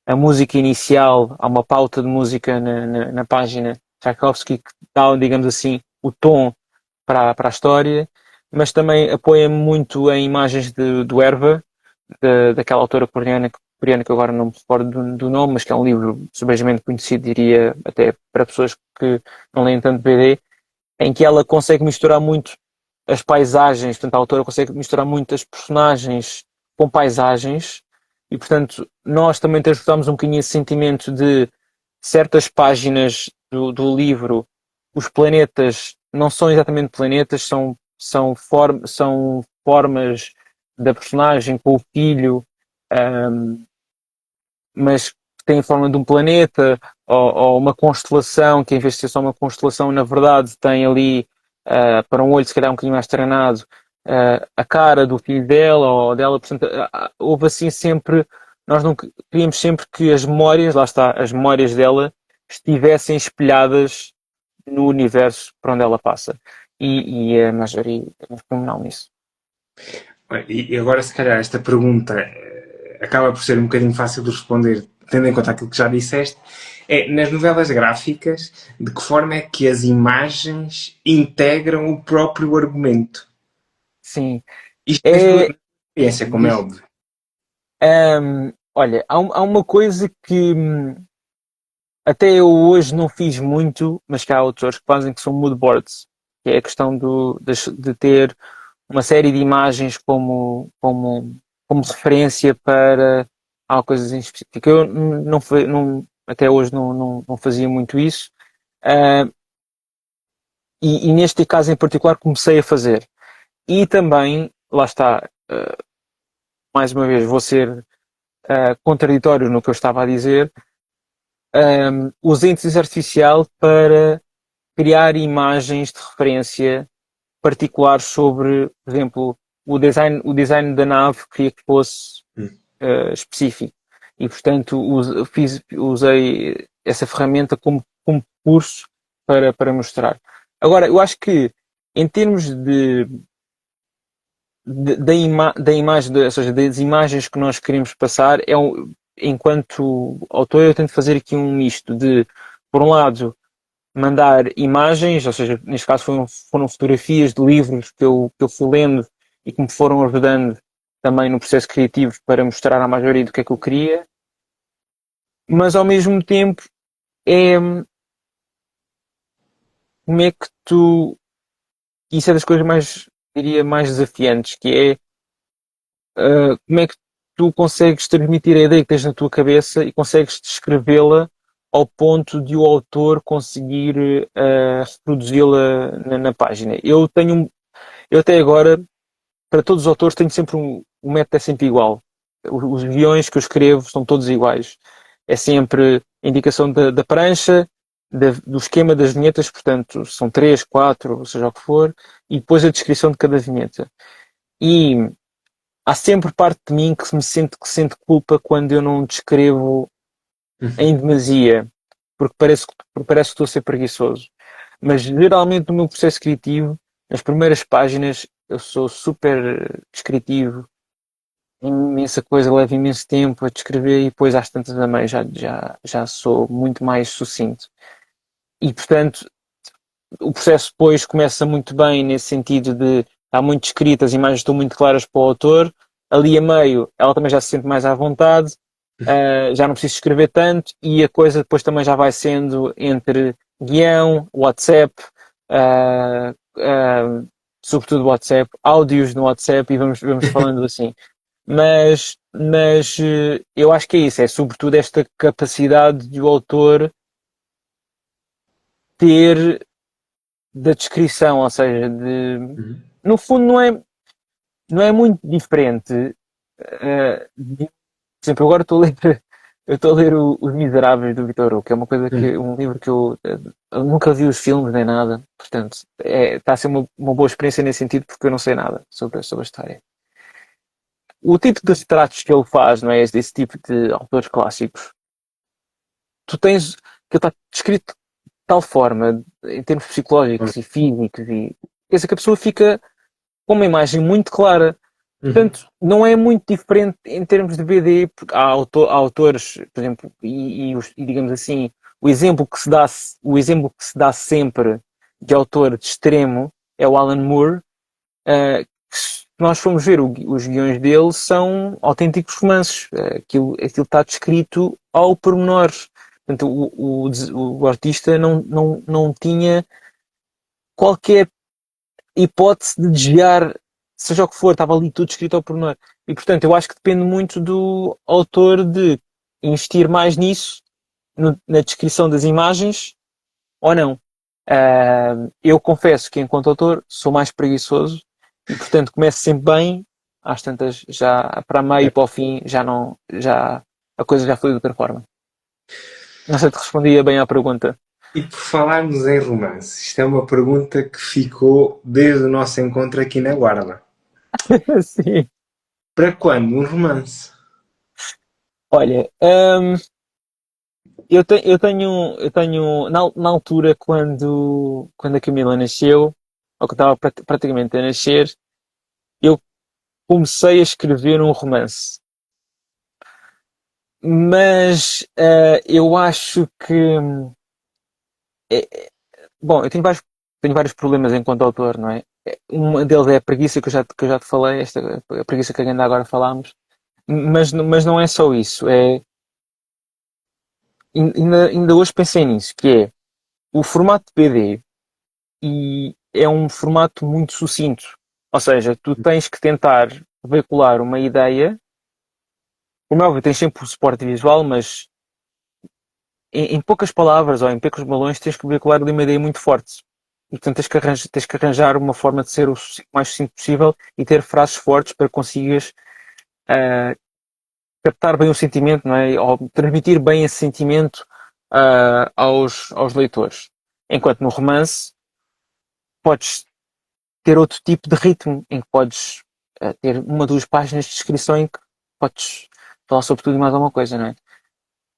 a música inicial, há uma pauta de música na página Tchaikovsky que dá, digamos assim, o tom para a história, mas também apoia-me muito em imagens do Erva, daquela autora coreana que eu agora não me recordo do nome, mas que é um livro subejamente conhecido, diria, até para pessoas que não leem tanto BD, em que ela consegue misturar muito as paisagens, portanto a autora consegue misturar muito as personagens com paisagens e portanto nós também transportamos um bocadinho esse sentimento de certas páginas do livro, os planetas não são exatamente planetas, são formas da personagem com o filho, um, mas tem a forma de um planeta ou uma constelação, que em vez de ser só uma constelação, na verdade tem ali, para um olho se calhar um bocadinho mais treinado, a cara do filho dela ou dela. Portanto, houve assim sempre, nós não queríamos sempre que as memórias, lá está, as memórias dela estivessem espelhadas no universo por onde ela passa. E a Marjorie é fenomenal nisso. E agora, se calhar, esta pergunta acaba por ser um bocadinho fácil de responder, tendo em conta aquilo que já disseste. É, nas novelas gráficas, de que forma é que as imagens integram o próprio argumento? Sim, Isto na tua é, experiência, como é diz, óbvio. olha, há uma coisa que até eu hoje não fiz muito, mas que há autores que fazem, que são mood boards, que é a questão de ter uma série de imagens como referência para alguma coisa em específico. Eu até hoje não fazia muito isso, ah, e neste caso em particular comecei a fazer. E também, lá está, mais uma vez vou ser contraditório no que eu estava a dizer, usei a inteligência artificial para criar imagens de referência particulares sobre, por exemplo, o design da nave queria que fosse Hum. específico. E, portanto, usei essa ferramenta como recurso para mostrar. Agora, eu acho que em termos da imagem, ou seja, das imagens que nós queremos passar, enquanto autor, eu tento fazer aqui um misto de, por um lado, mandar imagens, ou seja, neste caso foram fotografias de livros que eu fui lendo e que me foram ajudando também no processo criativo para mostrar à maioria do que é que eu queria, mas ao mesmo tempo é como é que tu, isso é das coisas mais, diria, mais desafiantes, que é como é que tu consegues transmitir a ideia que tens na tua cabeça e consegues descrevê-la ao ponto de o autor conseguir reproduzi-la na página. Eu até agora, para todos os autores, tenho sempre um método é sempre igual. Os guiões que eu escrevo são todos iguais. É sempre a indicação da prancha, do esquema das vinhetas, portanto, são três, quatro, ou seja o que for, e depois a descrição de cada vinheta. E há sempre parte de mim que sente culpa quando eu não descrevo em demasia, porque parece que estou a ser preguiçoso. Mas geralmente no meu processo criativo, nas primeiras páginas, eu sou super descritivo, imensa coisa, leva imenso tempo a descrever e depois às tantas também já sou muito mais sucinto. E portanto, o processo depois começa muito bem nesse sentido de estar muito escrito, as imagens estão muito claras para o autor, ali a meio ela também já se sente mais à vontade, já não preciso escrever tanto e a coisa depois também já vai sendo entre guião, WhatsApp, uh, sobretudo WhatsApp, áudios no WhatsApp e vamos falando assim. Mas eu acho que é isso, é sobretudo esta capacidade de o autor ter da descrição, ou seja, Uhum. no fundo não é muito diferente. Por exemplo, agora eu estou a ler Os Miseráveis do Victor Hugo, que é uma coisa um livro que eu nunca vi os filmes nem nada, portanto, está a ser uma boa experiência nesse sentido porque eu não sei nada sobre a história. O tipo de retratos que ele faz, não é? Esse tipo de autores clássicos, tu tens que está descrito de tal forma, em termos psicológicos e físicos, e quer dizer que a pessoa fica com uma imagem muito clara. Uhum. Portanto, não é muito diferente em termos de BD, porque há autores, por exemplo, e digamos assim, o exemplo que se dá sempre de autor de extremo é o Alan Moore, que se nós formos ver os guiões dele são autênticos romances. Aquilo está descrito ao pormenor. Portanto, o artista não tinha qualquer hipótese de desviar, seja o que for, estava ali tudo escrito ao pormenor. E portanto, eu acho que depende muito do autor de investir mais nisso, na descrição das imagens, ou não. Eu confesso que, enquanto autor, sou mais preguiçoso e, portanto, começo sempre bem, às tantas, já para meio e para o fim, a coisa já foi de outra forma. Não sei se te respondia bem à pergunta. E por falarmos em romance, isto é uma pergunta que ficou desde o nosso encontro aqui na Guarda. Sim. Para quando um romance? Olha, eu tenho na altura quando a Camila nasceu, ou que estava praticamente a nascer, eu comecei a escrever um romance. Mas eu acho que bom, eu tenho vários problemas enquanto autor, não é? Um deles é a preguiça que eu já te falei, a preguiça que ainda agora falámos, mas não é só isso, ainda hoje pensei nisso, que é o formato de PD e é um formato muito sucinto. Ou seja, tu tens que tentar veicular uma ideia, como é óbvio, tens sempre o suporte visual, mas em poucas palavras ou em poucos balões tens que veicular ali uma ideia muito forte. E portanto tens que arranjar uma forma de ser o mais sucinto possível e ter frases fortes para consigas captar bem o sentimento, não é? Ou transmitir bem esse sentimento aos leitores. Enquanto no romance podes ter outro tipo de ritmo, em que podes ter uma, duas páginas de descrição em que podes falar sobre tudo e mais alguma coisa, não é?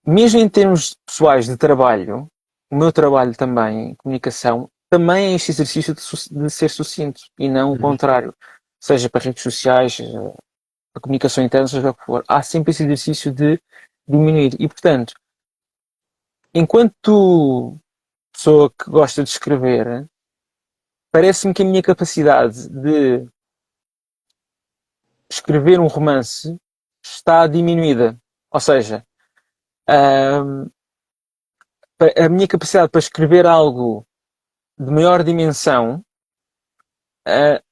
Mesmo em termos pessoais de trabalho, o meu trabalho também em comunicação também é este exercício de ser sucinto e não o Uhum. contrário. Seja para redes sociais, seja para comunicação interna, seja o que for. Há sempre esse exercício de diminuir. E, portanto, enquanto pessoa que gosta de escrever, parece-me que a minha capacidade de escrever um romance está diminuída. Ou seja, a, a minha capacidade para escrever algo de maior dimensão,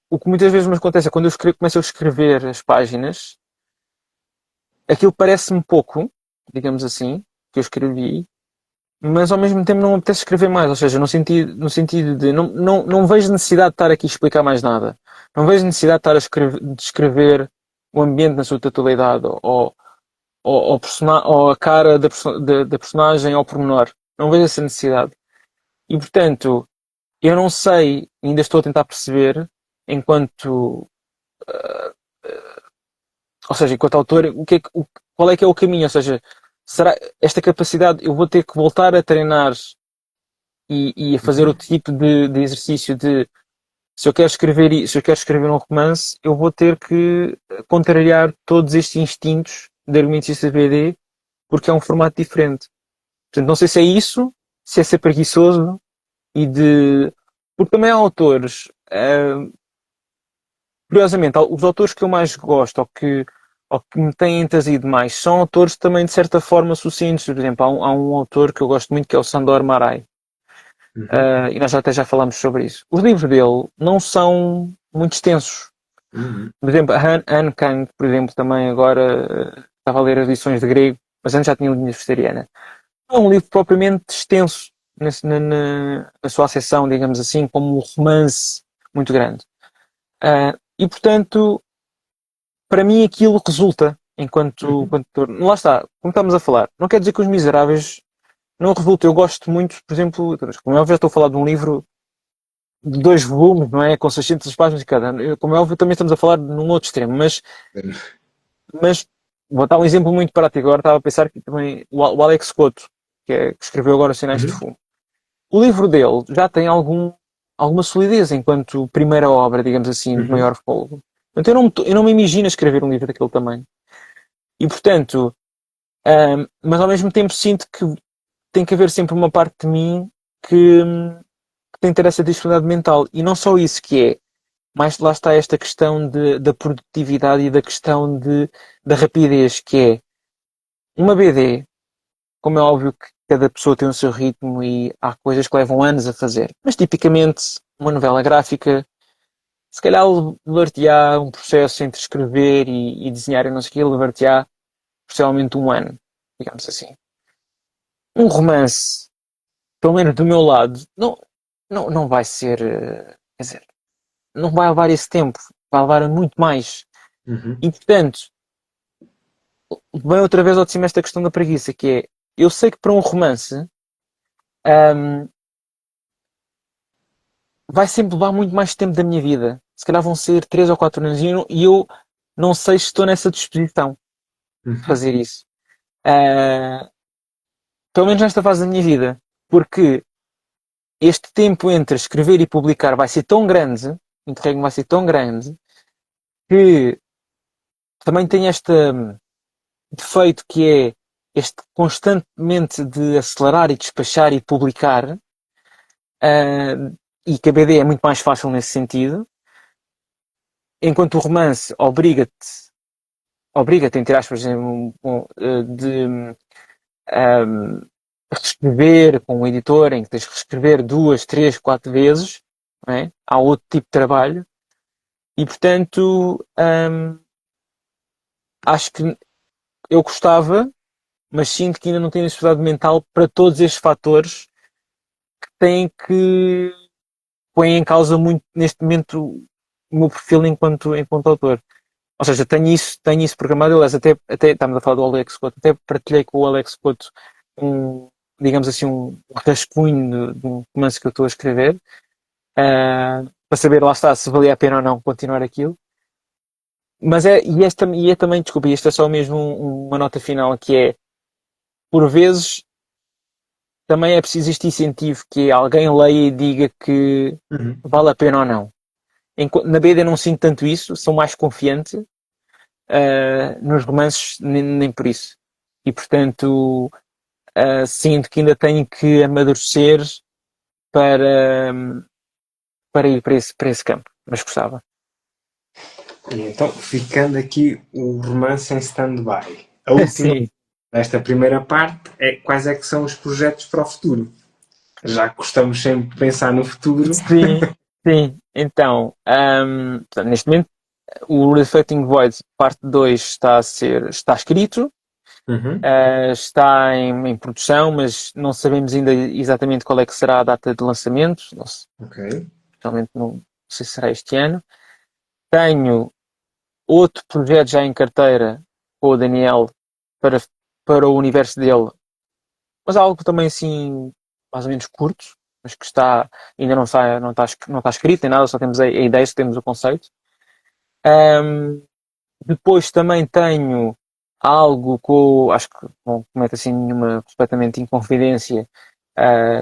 o que muitas vezes me acontece é quando começo a escrever as páginas, aquilo parece-me pouco, digamos assim, que eu escrevi, mas ao mesmo tempo não me apetece escrever mais, ou seja, no sentido de não vejo necessidade de estar aqui a explicar mais nada. Não vejo necessidade de estar de escrever o ambiente na sua totalidade, ou a cara da personagem ao pormenor. Não vejo essa necessidade. E portanto, eu não sei, ainda estou a tentar perceber, enquanto, ou seja, enquanto autor, qual é que é o caminho? Ou seja, será esta capacidade, eu vou ter que voltar a treinar e a fazer Uhum. outro tipo de exercício de se eu quero escrever um romance, eu vou ter que contrariar todos estes instintos de argumentista BD, porque é um formato diferente. Portanto, não sei se é isso, se é ser preguiçoso e de. Porque também há autores, curiosamente, os autores que eu mais gosto ou que me têm trazido mais são autores também de certa forma sucintos. Por exemplo, há um autor que eu gosto muito que é o Sandor Marai. Uhum. E nós até já falámos sobre isso. Os livros dele não são muito extensos. Uhum. Por exemplo, a Han Kang, por exemplo, também agora estava a ler as lições de grego, mas antes já tinha lido vegetariana. Não é um livro propriamente extenso na sua acessão, digamos assim, como um romance muito grande. E portanto, para mim aquilo resulta Uhum. enquanto lá está, como estamos a falar, não quer dizer que Os Miseráveis não resulta. Eu gosto muito, por exemplo, como é óbvio, já estou a falar de um livro de 2 volumes, não é? Com 600 páginas cada. Como é óbvio, também estamos a falar num outro extremo, mas vou dar um exemplo muito prático. Agora estava a pensar que também o Alex Couto, que escreveu agora Sinais de Uhum. Fumo, o livro dele já tem alguma solidez enquanto primeira obra, digamos assim, de Uhum. maior folgo. Então eu não me imagino escrever um livro daquele tamanho. E portanto, mas ao mesmo tempo sinto que tem que haver sempre uma parte de mim que tem que ter essa disponibilidade mental. E não só isso que é, mas lá está esta questão da produtividade e da questão da rapidez, que é uma BD, como é óbvio que cada pessoa tem o seu ritmo e há coisas que levam anos a fazer. Mas tipicamente uma novela gráfica, se calhar levar-te-á um processo entre escrever e desenhar e não sei o quê, levar-te-á possivelmente um ano, digamos assim. Um romance, pelo menos do meu lado, não vai ser, quer dizer, não vai levar esse tempo, vai levar muito mais. Uhum. E portanto, vem outra vez ao de cima esta questão da preguiça, que é, eu sei que para um romance, hum, vai sempre levar muito mais tempo da minha vida. Se calhar vão ser 3 ou 4 anos e eu não sei se estou nessa disposição de Uhum. fazer isso. Ah, pelo menos nesta fase da minha vida. Porque este tempo entre escrever e publicar vai ser tão grande, o interregno vai ser tão grande, que também tem este defeito que é este constantemente de acelerar e despachar e publicar, e que a BD é muito mais fácil nesse sentido, enquanto o romance obriga-te, entre aspas, de reescrever com o editor, em que tens que reescrever 2, 3, 4 vezes, não é? Há outro tipo de trabalho, e portanto, acho que eu gostava, mas sinto que ainda não tenho a disponibilidade mental para todos estes fatores que têm que põem em causa muito, neste momento, o meu perfil enquanto autor. Ou seja, tenho isso programado. Aliás, até estamos a falar do Alex Couto, até partilhei com o Alex Couto um, digamos assim, um rascunho de um romance que eu estou a escrever, para saber, lá está, se valia a pena ou não continuar aquilo. Mas e é também, desculpa, isto é só mesmo uma nota final, que é, por vezes, também é preciso este incentivo que alguém leia e diga que Uhum. vale a pena ou não. Na BD não sinto tanto isso, sou mais confiante, nos romances nem por isso. E portanto, sinto que ainda tenho que amadurecer para, para ir para esse campo, mas gostava. E então, ficando aqui o romance em stand-by. A última Sim, desta primeira parte é quais é que são os projetos para o futuro. Já que gostamos sempre de pensar no futuro. sim, sim. Então, portanto, neste momento, o Reflecting Void, parte 2 está escrito, Uhum. está em produção, mas não sabemos ainda exatamente qual é que será a data de lançamento. Não sei, Ok. realmente não sei se será este ano. Tenho outro projeto já em carteira com o Daniel para, para o universo dele, mas algo também assim, mais ou menos curto, mas que ainda não está escrito nem nada, só temos a ideia, só temos o conceito. Um, Depois também tenho algo com, acho que não cometo assim nenhuma completamente inconfidência.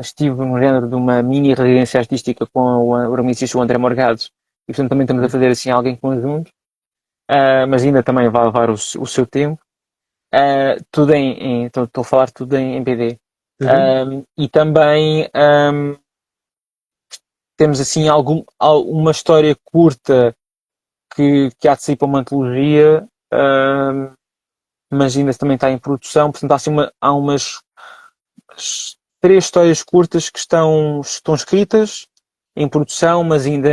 Estive no género de uma mini residência artística com o urbanicista o André Morgado e portanto também estamos a fazer assim algo em conjunto, mas ainda também vai levar o seu tempo. Estou a falar tudo em BD. Uhum. E também temos assim uma história curta que há de sair para uma antologia, mas ainda também está em produção. Portanto, há umas três histórias curtas que estão escritas em produção, mas ainda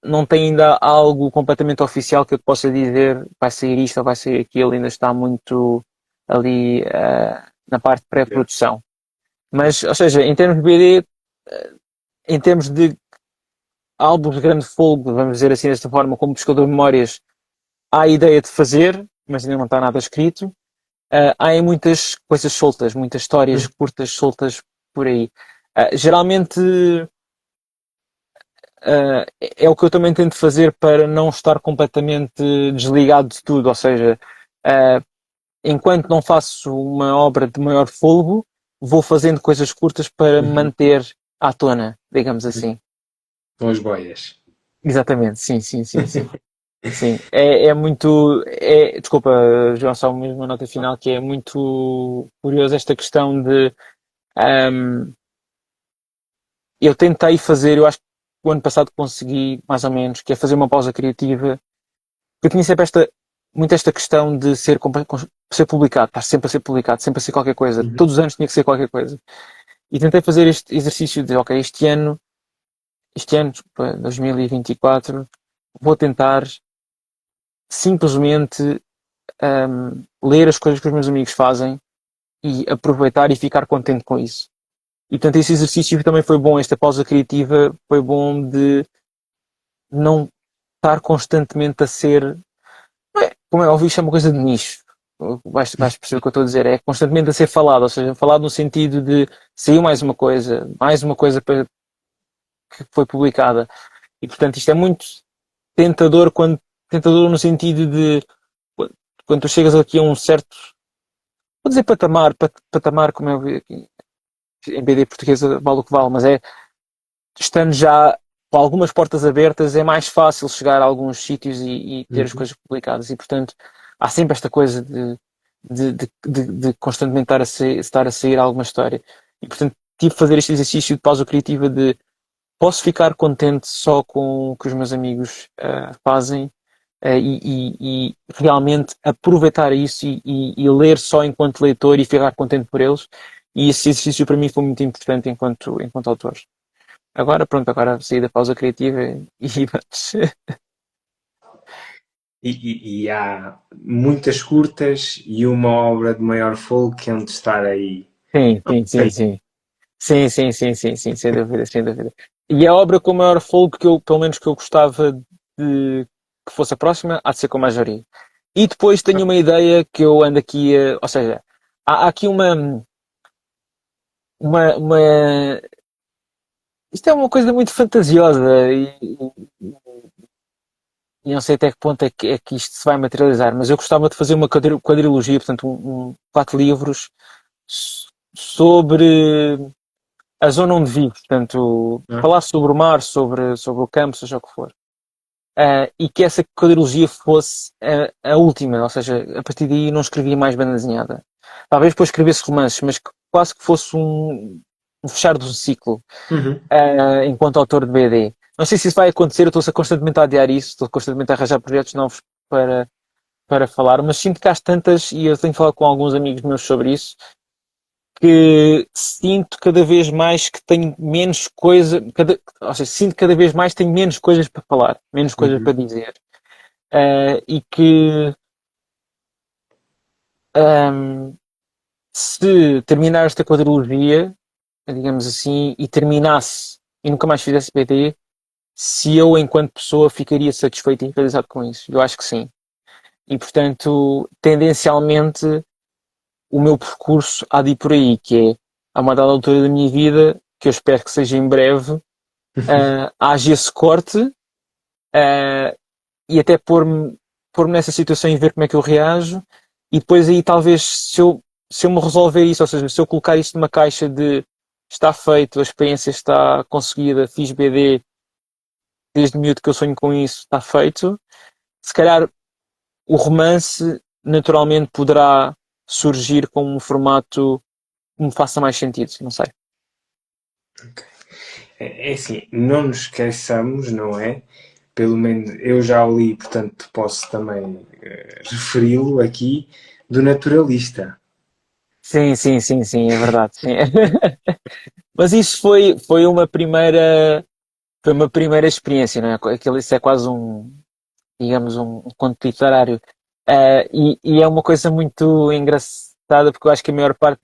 não tem ainda algo completamente oficial que eu possa dizer vai sair isto ou vai sair aquilo, ainda está muito ali na parte de pré-produção. Mas, ou seja, em termos de BD, em termos de álbuns de grande folgo, vamos dizer assim desta forma, como Pescador de Memórias, há a ideia de fazer, mas ainda não está nada escrito. Há aí muitas coisas soltas, muitas histórias Uhum. curtas soltas por aí. Geralmente é o que eu também tento fazer para não estar completamente desligado de tudo, ou seja, uh, enquanto não faço uma obra de maior folgo, vou fazendo coisas curtas para me Uhum. manter à tona, digamos assim. São as boias. Exatamente, sim, sim, sim, sim. Sim, é muito. Desculpa, João, só mesmo uma nota final que é muito curioso esta questão de. ahm, eu tentei fazer, eu acho que o ano passado consegui, mais ou menos, que é fazer uma pausa criativa. Eu tinha sempre muito esta questão de ser publicado, estar sempre a ser publicado, sempre a ser qualquer coisa. Uhum. Todos os anos tinha que ser qualquer coisa. E tentei fazer este exercício de, ok, este ano, desculpa, 2024, vou tentar simplesmente ler as coisas que os meus amigos fazem e aproveitar e ficar contente com isso. E portanto esse exercício também foi bom, esta pausa criativa foi bom de não estar constantemente a ser, como é óbvio, isto é uma coisa de nicho. Vais perceber o que eu estou a dizer, é constantemente a ser falado, ou seja, falado no sentido de saiu mais uma coisa que foi publicada. E portanto isto é muito tentador tentador no sentido de quando tu chegas aqui a um certo, vou dizer patamar como é aqui, em BD portuguesa vale o que vale, mas estando já com algumas portas abertas, é mais fácil chegar a alguns sítios e ter as Uhum. coisas publicadas. E, portanto, há sempre esta coisa de constantemente estar a sair alguma história. E, portanto, tive de fazer este exercício de pausa criativa de posso ficar contente só com o que os meus amigos fazem e realmente aproveitar isso e ler só enquanto leitor e ficar contente por eles. E esse exercício para mim foi muito importante enquanto autor. Agora, pronto, agora saí da pausa criativa e vamos. E há muitas curtas e uma obra de maior folga que hão de estar aí. Sim, sim, sim, sim. Sim, sim, sim, sim, sim, sem dúvida, sem dúvida. E a obra com maior folga que eu, pelo menos que eu gostava de que fosse a próxima, há de ser com a maioria. E depois tenho uma ideia que eu ando aqui ou seja, há aqui uma, isto é uma coisa muito fantasiosa e não sei até que ponto é que isto se vai materializar, mas eu gostava de fazer uma quadrilogia, portanto, quatro livros sobre a zona onde vivo, portanto, Ah, falar sobre o mar, sobre o campo, seja o que for. E que essa quadrilogia fosse a última, ou seja, a partir daí não escrevia mais banda desenhada. Talvez depois escrevesse romances, mas que quase que fosse um fechar do ciclo, uhum. enquanto autor de BD. Não sei se isso vai acontecer, eu estou constantemente a adiar isso, estou constantemente a arranjar projetos novos para, para falar, mas sinto que às tantas, e eu tenho falado com alguns amigos meus sobre isso, que sinto cada vez mais que tenho menos coisa, ou seja, sinto cada vez mais que tenho menos coisas para falar, menos coisas para Uhum. dizer. E que ahm, se terminar esta quadrilogia, digamos assim, e terminasse e nunca mais fizesse BD, se eu, enquanto pessoa, ficaria satisfeito e realizado com isso. Eu acho que sim. E, portanto, tendencialmente, o meu percurso há de ir por aí, que é, a uma dada altura da minha vida, que eu espero que seja em breve, haja esse corte, e até pôr-me nessa situação e ver como é que eu reajo, e depois aí talvez se eu me resolver isso, ou seja, se eu colocar isto numa caixa de está feito, a experiência está conseguida, fiz BD desde miúdo que eu sonho com isso, está feito, se calhar o romance naturalmente poderá surgir como um formato que me faça mais sentido, não sei. É assim, não nos esqueçamos, não é? Pelo menos eu já o li, portanto posso também referi-lo aqui, do naturalista. Sim, sim, sim, sim, é verdade. Sim. Mas isso foi uma primeira experiência, não é? Aquilo, isso é quase digamos, um conto literário. E é uma coisa muito engraçada porque eu acho que a maior parte,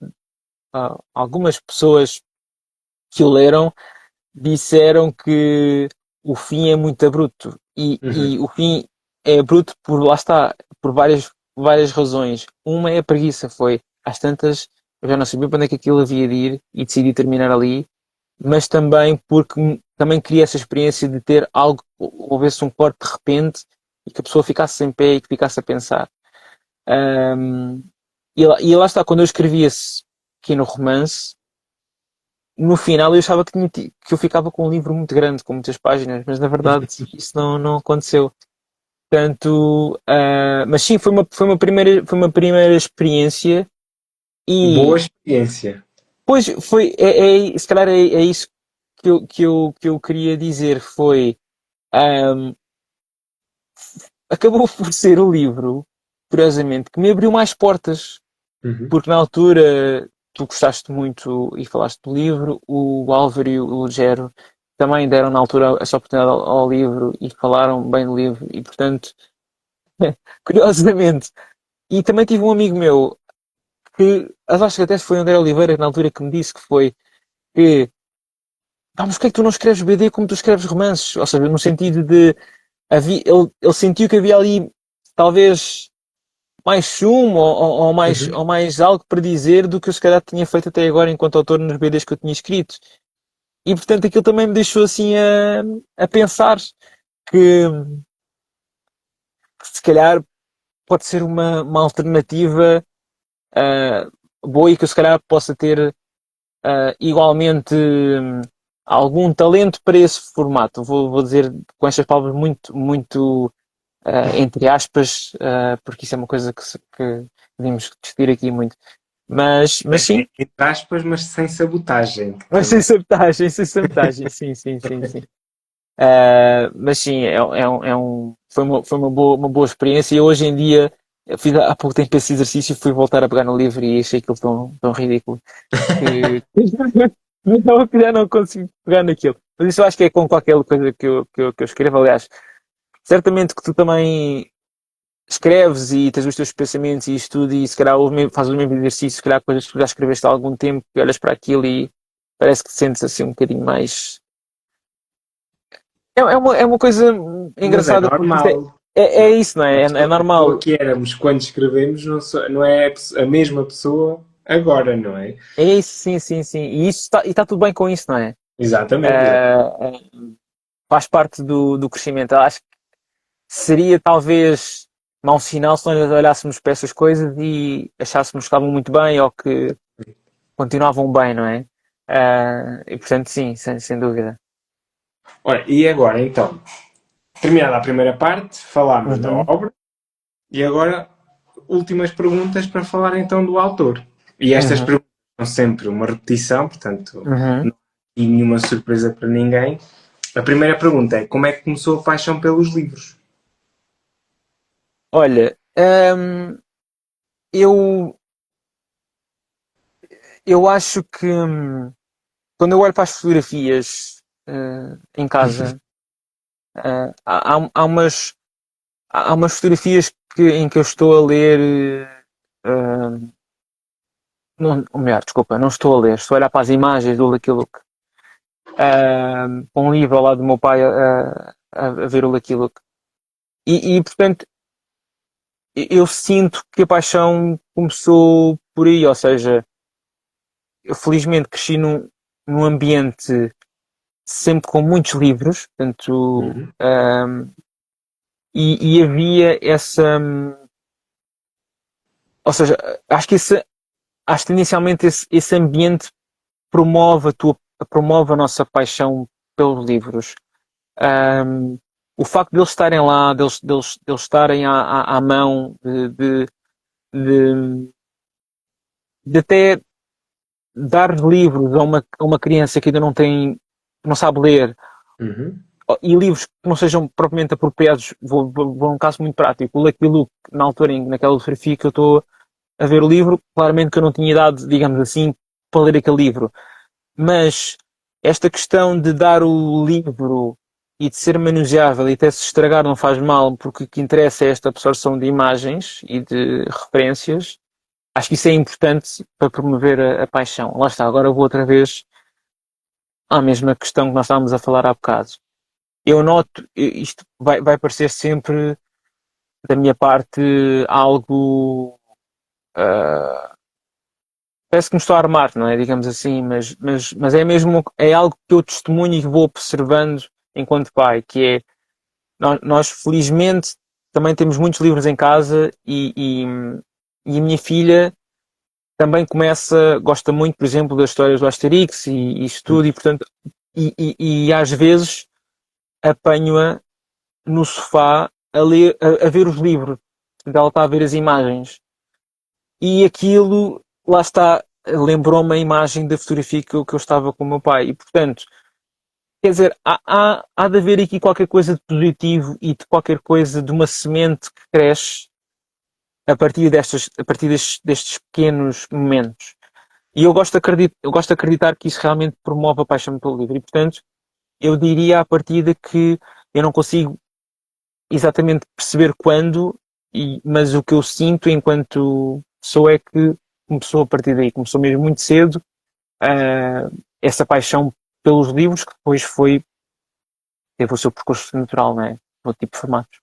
algumas pessoas que o leram disseram que o fim é muito abrupto. Uhum. E o fim é abrupto por, lá está, por várias razões. Uma é a preguiça, foi às tantas, eu já não sabia para onde é que aquilo havia de ir e decidi terminar ali, mas também porque também queria essa experiência de ter algo, houvesse um corte de repente e que a pessoa ficasse sem pé e que ficasse a pensar. Um, e lá está, quando eu escrevi esse pequeno romance, no final eu achava que eu ficava com um livro muito grande, com muitas páginas, mas na verdade isso não aconteceu. Portanto, mas sim, foi uma primeira experiência Boa e experiência. pois se calhar é isso que eu queria dizer, foi, ahm, acabou por ser o livro, curiosamente, que me abriu mais portas, Uhum. porque na altura tu gostaste muito e falaste do livro, o Álvaro e o Lugero também deram na altura essa oportunidade ao livro e falaram bem do livro e portanto, curiosamente, e também tive um amigo meu que, acho que até foi o André Oliveira na altura que me disse que foi que, mas porquê é que tu não escreves BD como tu escreves romances? Ou seja, no sentido de, ele sentiu que havia ali talvez mais sumo Uhum. ou mais algo para dizer do que eu se calhar tinha feito até agora enquanto autor nos BDs que eu tinha escrito. E portanto aquilo também me deixou assim a pensar que se calhar pode ser uma alternativa boa e que eu se calhar possa ter igualmente algum talento para esse formato. Vou dizer com estas palavras muito entre aspas, porque isso é uma coisa que devemos discutir aqui muito. Mas sim, Entre aspas, mas sem sabotagem. Que mas sem também. sabotagem, sem sabotagem, sim, sim, sim, sim. Mas sim, foi uma boa experiência e hoje em dia eu fiz há pouco tempo esse exercício e fui voltar a pegar no livro e achei aquilo tão ridículo que já não consigo pegar naquilo. Mas isso eu acho que é com qualquer coisa que eu escrevo. Aliás, certamente que tu também escreves e tens os teus pensamentos e estudas e se calhar fazes o mesmo exercício, se calhar coisas que tu já escreveste há algum tempo e olhas para aquilo e parece que te sentes assim um bocadinho mais. É uma coisa Mas é engraçada porque isto normal. é isso, não é? É A pessoa normal. que éramos quando escrevemos não é a mesma pessoa agora, não é? É isso, sim, sim, sim. E está tudo bem com isso, não é? Exatamente, exatamente. Ah, faz parte do crescimento. Eu acho que seria talvez mau sinal se nós olhássemos para essas coisas e achássemos que estavam muito bem ou que continuavam bem, não é? E portanto, sim, sem dúvida. Ora, e agora, então, terminada a primeira parte, falámos da Uhum, obra e agora últimas perguntas para falar então do autor. E estas uhum, perguntas são sempre uma repetição, portanto, uhum. não há nenhuma surpresa para ninguém. A primeira pergunta é como é que começou a paixão pelos livros? Olha, eu, eu acho que quando eu olho para as fotografias em casa, há umas fotografias em que eu estou a ler. Não, ou melhor, desculpa, não estou a ler, estou a olhar para as imagens do Lucky Luke. Com um livro ao lado do meu pai a ver o Lucky Luke. Portanto, eu sinto que a paixão começou por aí, ou seja, eu felizmente cresci num ambiente sempre com muitos livros, portanto, Uhum. e havia essa, ou seja, acho que acho que inicialmente esse ambiente promove a nossa paixão pelos livros. Um, o facto de eles estarem lá, deles estarem à mão, de, de até dar livros a uma criança que ainda não sabe ler, Uhum. e livros que não sejam propriamente apropriados, vou um caso muito prático. O Lucky Luke, na altura, naquela fotografia que eu estou a ver o livro, claramente que eu não tinha idade, digamos assim, para ler aquele livro. Mas esta questão de dar o livro e de ser manuseável e até se estragar não faz mal, porque o que interessa é esta absorção de imagens e de referências. Acho que isso é importante para promover a paixão. Lá está, agora vou outra vez à mesma questão que nós estávamos a falar há bocado. Eu noto, isto vai parecer sempre da minha parte algo. Uh, Parece que me estou a armar, não é? Digamos assim, mas é mesmo, é algo que eu testemunho e vou observando enquanto pai, que é, nós felizmente também temos muitos livros em casa e a minha filha também gosta muito, por exemplo, das histórias do Asterix e isso tudo, e portanto, e às vezes apanho-a no sofá a ler, a ver os livros. Portanto, ela está a ver as imagens. E aquilo, lá está, lembrou-me a imagem da fotografia que eu estava com o meu pai. E, portanto, quer dizer, há de haver aqui qualquer coisa de positivo e de qualquer coisa de uma semente que cresce a partir destes pequenos momentos. E eu gosto de acreditar que isso realmente promove a paixão pelo livro. E, portanto, eu diria à partida que eu não consigo exatamente perceber quando, mas o que eu sinto enquanto pessoa é que começou a partir daí, começou mesmo muito cedo, essa paixão pelos livros, que depois teve o seu percurso natural, não é? Outro tipo de formatos.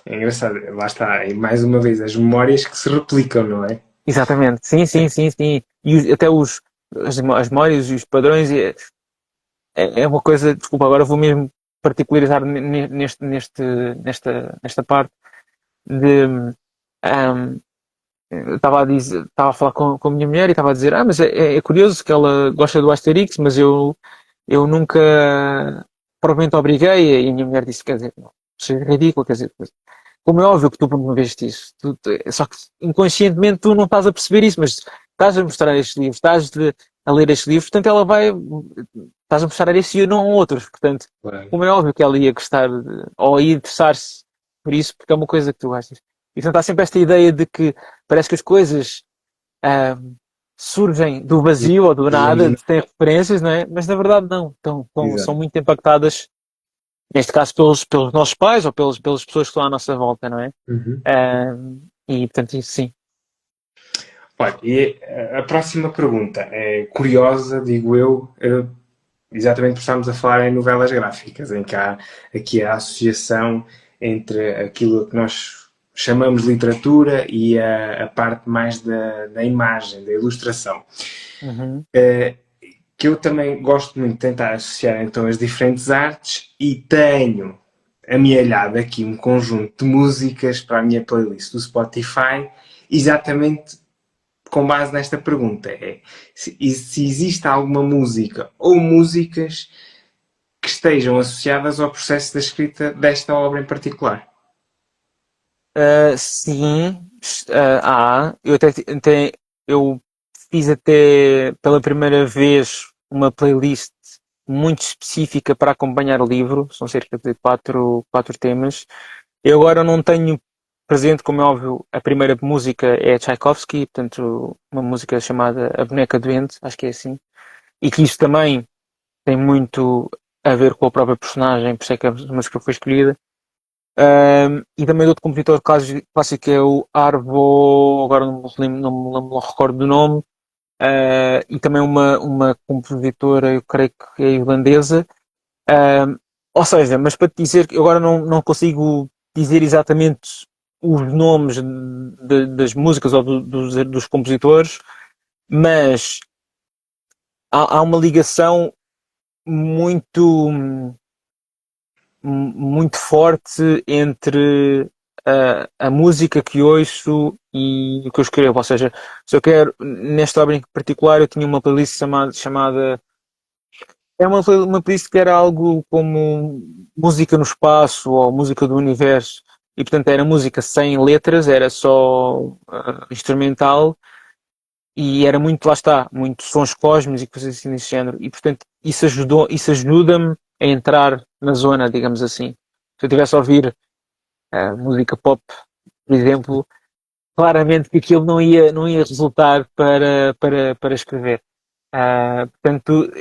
É engraçado, lá está, e mais uma vez, as memórias que se replicam, não é? Exatamente, sim, sim, sim, sim. E até as memórias e os padrões, é uma coisa, desculpa, agora vou mesmo particularizar nesta parte de. Um, estava a falar com a minha mulher e estava a dizer, mas é curioso que ela gosta do Asterix, mas eu nunca provavelmente obriguei, e a minha mulher disse, quer dizer, não, isso é ridículo, quer dizer, como é óbvio que tu promoveste isso, só que inconscientemente tu não estás a perceber isso, mas estás a mostrar estes livros, a ler estes livros, portanto estás a mostrar isso e não outros, portanto, Claro. como é óbvio que ela ia gostar, ou ia interessar-se por isso, porque é uma coisa que tu gostas. E portanto há sempre esta ideia de que parece que as coisas ah, surgem do vazio ou do nada, Urgente, têm referências, não é? Mas na verdade não, são exato. muito impactadas, neste caso pelos nossos pais ou pelas pessoas que estão à nossa volta, não é? Uhum. Ah, e portanto, isso sim. Olha, e a próxima pergunta é curiosa, digo eu, exatamente por estarmos a falar em novelas gráficas, em que há aqui a associação entre aquilo que nós chamamos de literatura e a parte mais da imagem, da ilustração. Uhum, Que eu também gosto muito de tentar associar então as diferentes artes e tenho amealhado aqui um conjunto de músicas para a minha playlist do Spotify, exatamente com base nesta pergunta é se existe alguma música ou músicas que estejam associadas ao processo da escrita desta obra em particular. Sim, eu eu fiz até pela primeira vez uma playlist muito específica para acompanhar o livro, são cerca de quatro temas. Eu agora não tenho presente, como é óbvio, a primeira música é Tchaikovsky, portanto, uma música chamada A Boneca Doente, acho que é assim, e que isso também tem muito a ver com a própria personagem, por isso é que a música foi escolhida. E também de outro compositor clássico que é o Arvo, agora não me recordo do nome, e também uma compositora, eu creio que é irlandesa. Um, ou seja, mas para te dizer que eu agora não consigo dizer exatamente os nomes das músicas ou dos compositores, mas há uma ligação muito, muito forte entre a música que ouço e o que eu escrevo. Ou seja, se eu quero, nesta obra em particular, eu tinha uma playlist chamada é uma playlist que era algo como música no espaço ou música do universo. E portanto era música sem letras, era só instrumental e era muito, lá está, muito sons cósmicos e coisas assim desse género. E portanto isso ajuda-me a entrar na zona, digamos assim. Se eu tivesse a ouvir música pop, por exemplo, claramente que aquilo não ia resultar para escrever. Portanto,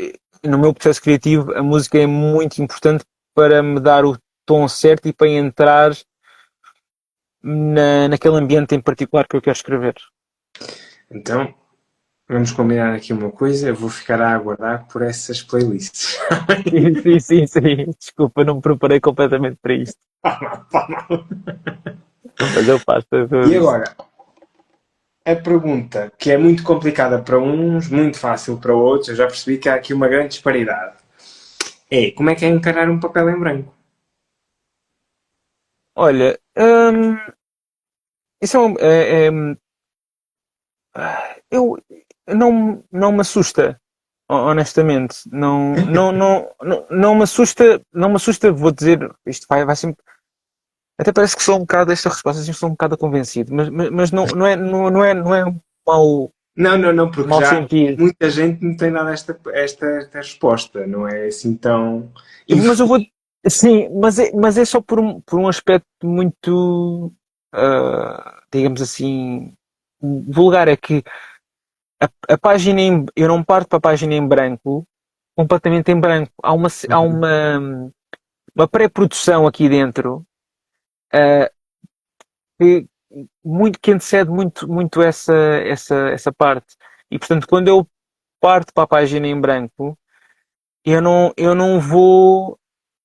no meu processo criativo, a música é muito importante para me dar o tom certo e para entrar naquele ambiente em particular que eu quero escrever. Então, vamos combinar aqui uma coisa, eu vou ficar a aguardar por essas playlists. Sim, sim, sim, sim. Desculpa, não me preparei completamente para isto. Mas eu faço E tudo isso. agora, a pergunta que é muito complicada para uns, muito fácil para outros, eu já percebi que há aqui uma grande disparidade. É, como é que é encarar um papel em branco? Olha, isso eu não me assusta, honestamente. Não me assusta, não me assusta, vou dizer, isto vai sempre. Até parece que sou um bocado, esta resposta, assim, sou um bocado convencido, mas não é um Não, porque mau já sentido. muita gente me tem dado esta resposta, não é assim tão. Mas eu vou, sim, mas é só por um aspecto muito, digamos assim, vulgar, é que a página eu não parto para a página em branco, completamente em branco. Há uma pré-produção aqui dentro, uh, que, que antecede muito essa parte. E portanto, quando eu parto para a página em branco, eu não vou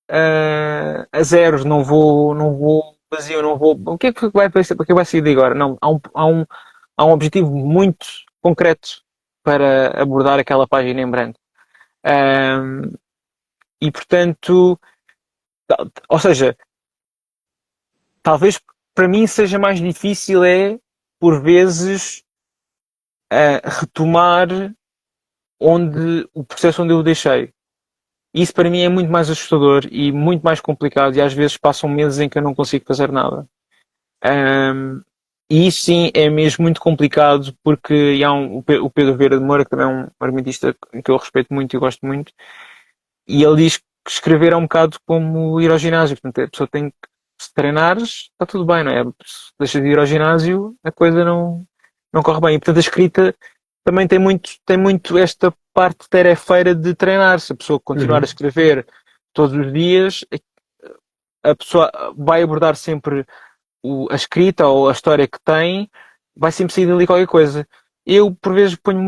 a zeros, não vou vazio, não vou. O que é que o que vai sair de agora? Não, há um objetivo muito concreto para abordar aquela página em branco. Um, e portanto, ou seja, talvez para mim seja mais difícil por vezes, retomar o processo onde eu o deixei. Isso para mim é muito mais assustador e muito mais complicado e às vezes passam meses em que eu não consigo fazer nada. Um, e isso sim é mesmo muito complicado porque há o Pedro Vieira de Moura, que também é um argumentista que eu respeito muito e gosto muito, e ele diz que escrever é um bocado como ir ao ginásio. Portanto, a pessoa tem que, se treinares, está tudo bem, não é? Se deixas de ir ao ginásio, a coisa não corre bem. E portanto a escrita também tem muito esta parte tarefeira de treinar. Se a pessoa continuar a Uhum. escrever todos os dias, a pessoa vai abordar sempre a escrita ou a história que tem, vai sempre sair dali qualquer coisa. Eu, por vezes, ponho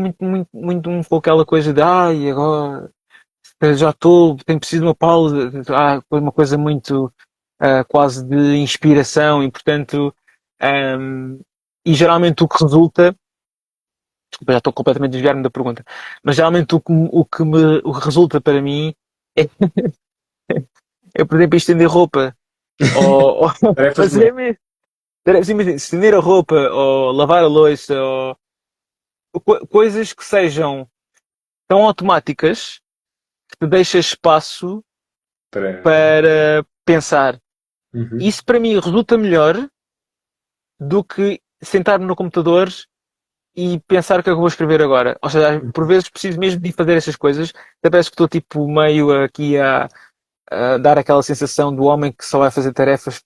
muito com aquela coisa de ai, agora já estou, tenho preciso de uma pausa, uma coisa muito quase de inspiração e, portanto, um, e geralmente o que resulta, desculpa, já estou completamente a desviar-me da pergunta, mas geralmente o que resulta para mim é, é por exemplo, estender roupa ou Tarefas fazer domésticas. mesmo. Imagina, estender a roupa ou lavar a louça coisas que sejam tão automáticas que te deixa espaço Para. para pensar. Uhum. Isso para mim resulta melhor do que sentar-me no computador e pensar o que é que eu vou escrever agora. Ou seja, por vezes preciso mesmo de fazer essas coisas. Até parece que estou tipo meio aqui a dar aquela sensação do homem que só vai fazer tarefas,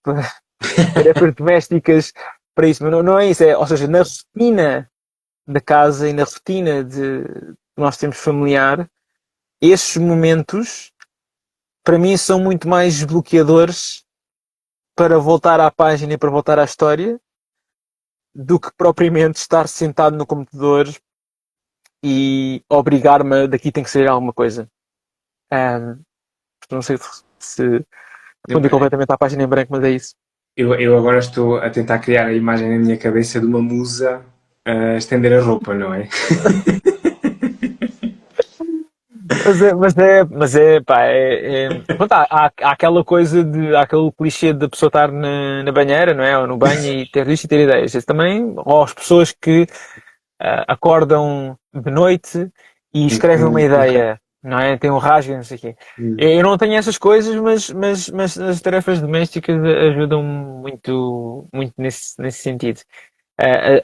tarefas domésticas para isso. Mas não é isso. Ou seja, na rotina da casa e na rotina que nós temos familiar, esses momentos para mim são muito mais desbloqueadores para voltar à página e para voltar à história do que propriamente estar sentado no computador e obrigar-me daqui tem que sair alguma coisa. Um, não sei se respondi completamente à página em branco, mas é isso. Eu agora estou a tentar criar a imagem na minha cabeça de uma musa a estender a roupa, não é? Pá, pronto, há aquela coisa há aquele clichê de pessoa estar na banheira, não é? Ou no banho e ter isto e ter ideias. Esse também, ou as pessoas que acordam de noite e escrevem uma ideia, não é? Tem um rasgo, não sei o quê. Eu não tenho essas coisas, mas as tarefas domésticas ajudam muito nesse sentido.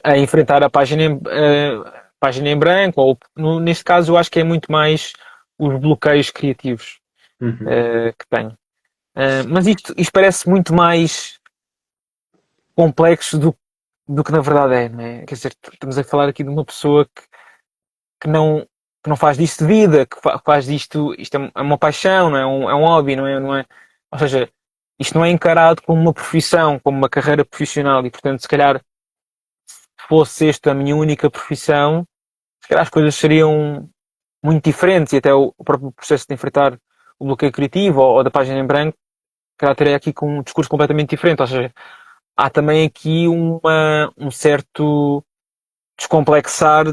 A enfrentar a página em branco, ou neste caso eu acho que é muito mais os bloqueios criativos Uhum. que tenho. Mas isto parece muito mais complexo do que na verdade é, não é? Quer dizer, estamos a falar aqui de uma pessoa que não, que não faz disto de vida, faz isto é uma paixão, não é? É um hobby, não é? Ou seja, isto não é encarado como uma profissão, como uma carreira profissional e, portanto, se calhar, se fosse esta a minha única profissão, se calhar as coisas seriam muito diferentes e até o próprio processo de enfrentar o bloqueio criativo ou da página em branco, se calhar teria aqui com um discurso completamente diferente. Ou seja, há também aqui um certo descomplexar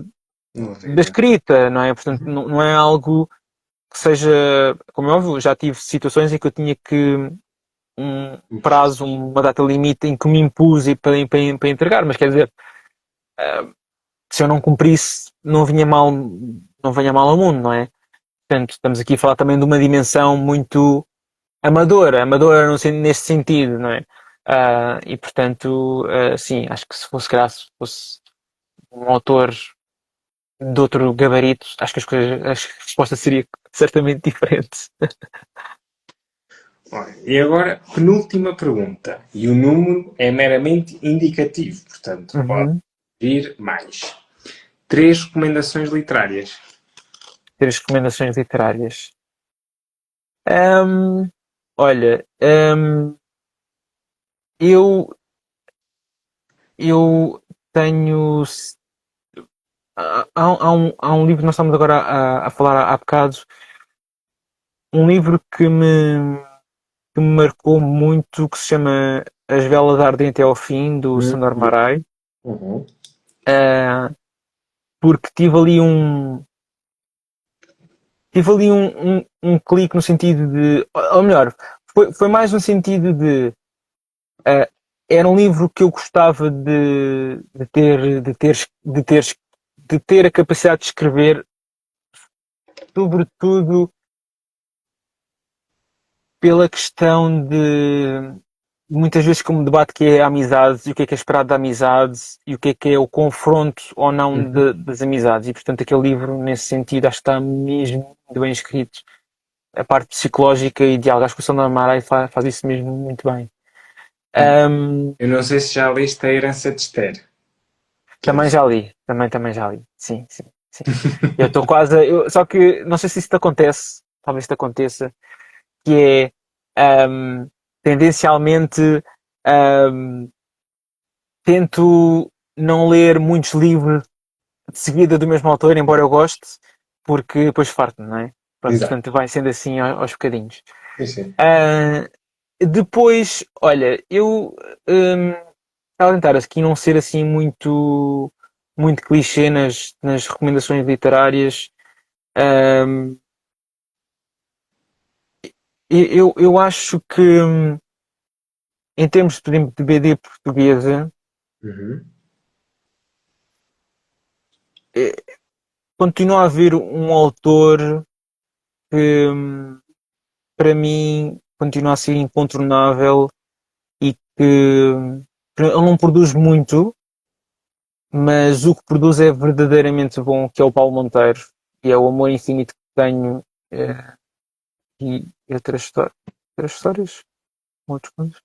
Não da sei. escrita, não é? Portanto, não é algo que seja, como é óbvio, já tive situações em que eu tinha que um Um prazo. prazo, uma data limite em que me impus para entregar, mas quer dizer, se eu não cumprisse, não vinha mal ao mundo, não é? Portanto, estamos aqui a falar também de uma dimensão muito amadora nesse sentido, não é? E portanto, sim, acho que se fosse, calhar, se fosse um autor de outro gabarito, acho que a resposta seria certamente diferente. Olha, e agora, penúltima pergunta. E o número é meramente indicativo, portanto, pode Uhum. vir mais. Três recomendações literárias. Ter as recomendações literárias. Olha, eu, eu tenho. Há um livro que nós estamos agora a falar há bocado, um livro que me marcou muito, que se chama As Velas Ardem até ao Fim, do Sandor Uhum. Marai, Uhum. ah, porque tive ali um clique no sentido de. Ou melhor, foi mais no sentido de. ah, Era um livro que eu gostava de ter a capacidade de escrever, sobretudo pela questão de muitas vezes como debate que é a amizade e o que é esperado da amizade e o que é o confronto ou não Uhum. das amizades. E portanto aquele livro, nesse sentido, acho que está mesmo muito bem escrito. A parte psicológica e diálogo, acho que o Sandor Marai faz isso mesmo muito bem. Ahm, Eu não sei se já leste A Herança de Esther. Que é Também já li, também já li. Sim, sim, sim. Eu estou quase. Só que não sei se isso te acontece, talvez te aconteça, que é tendencialmente ahm, tento não ler muitos livros de seguida do mesmo autor, embora eu goste, porque depois farto, não é? Pronto, Exato. portanto vai sendo assim aos bocadinhos. Sim, sim. Ah, Depois, olha, eu estava a tentar aqui não ser assim muito clichê nas recomendações literárias. Ahm, eu acho que em termos de BD portuguesa, Uhum. eh, continua a haver um autor que, para mim, continua a ser incontornável e que ele não produz muito, mas o que produz é verdadeiramente bom, que é o Paulo Monteiro, e é o amor infinito que tenho, e outras histórias, outros coisas.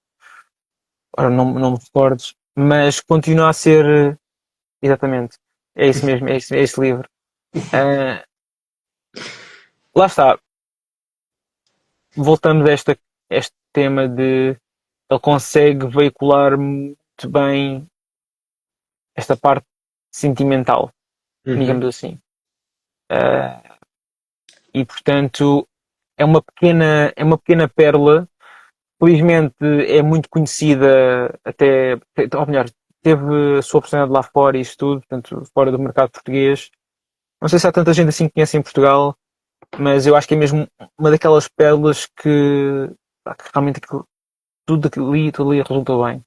Ora, não me recordes, mas continua a ser, exatamente, é isso mesmo, é esse livro. Ah, lá está, voltamos a este tema de ele consegue veicular muito bem esta parte sentimental, digamos Uhum. assim. Ah, e portanto é uma pequena pérola. Felizmente é muito conhecida até, ou melhor, teve a sua oportunidade lá fora e isso tudo, portanto, fora do mercado português. Não sei se há tanta gente assim que conhece em Portugal, mas eu acho que é mesmo uma daquelas pérolas que realmente tudo ali resultou bem.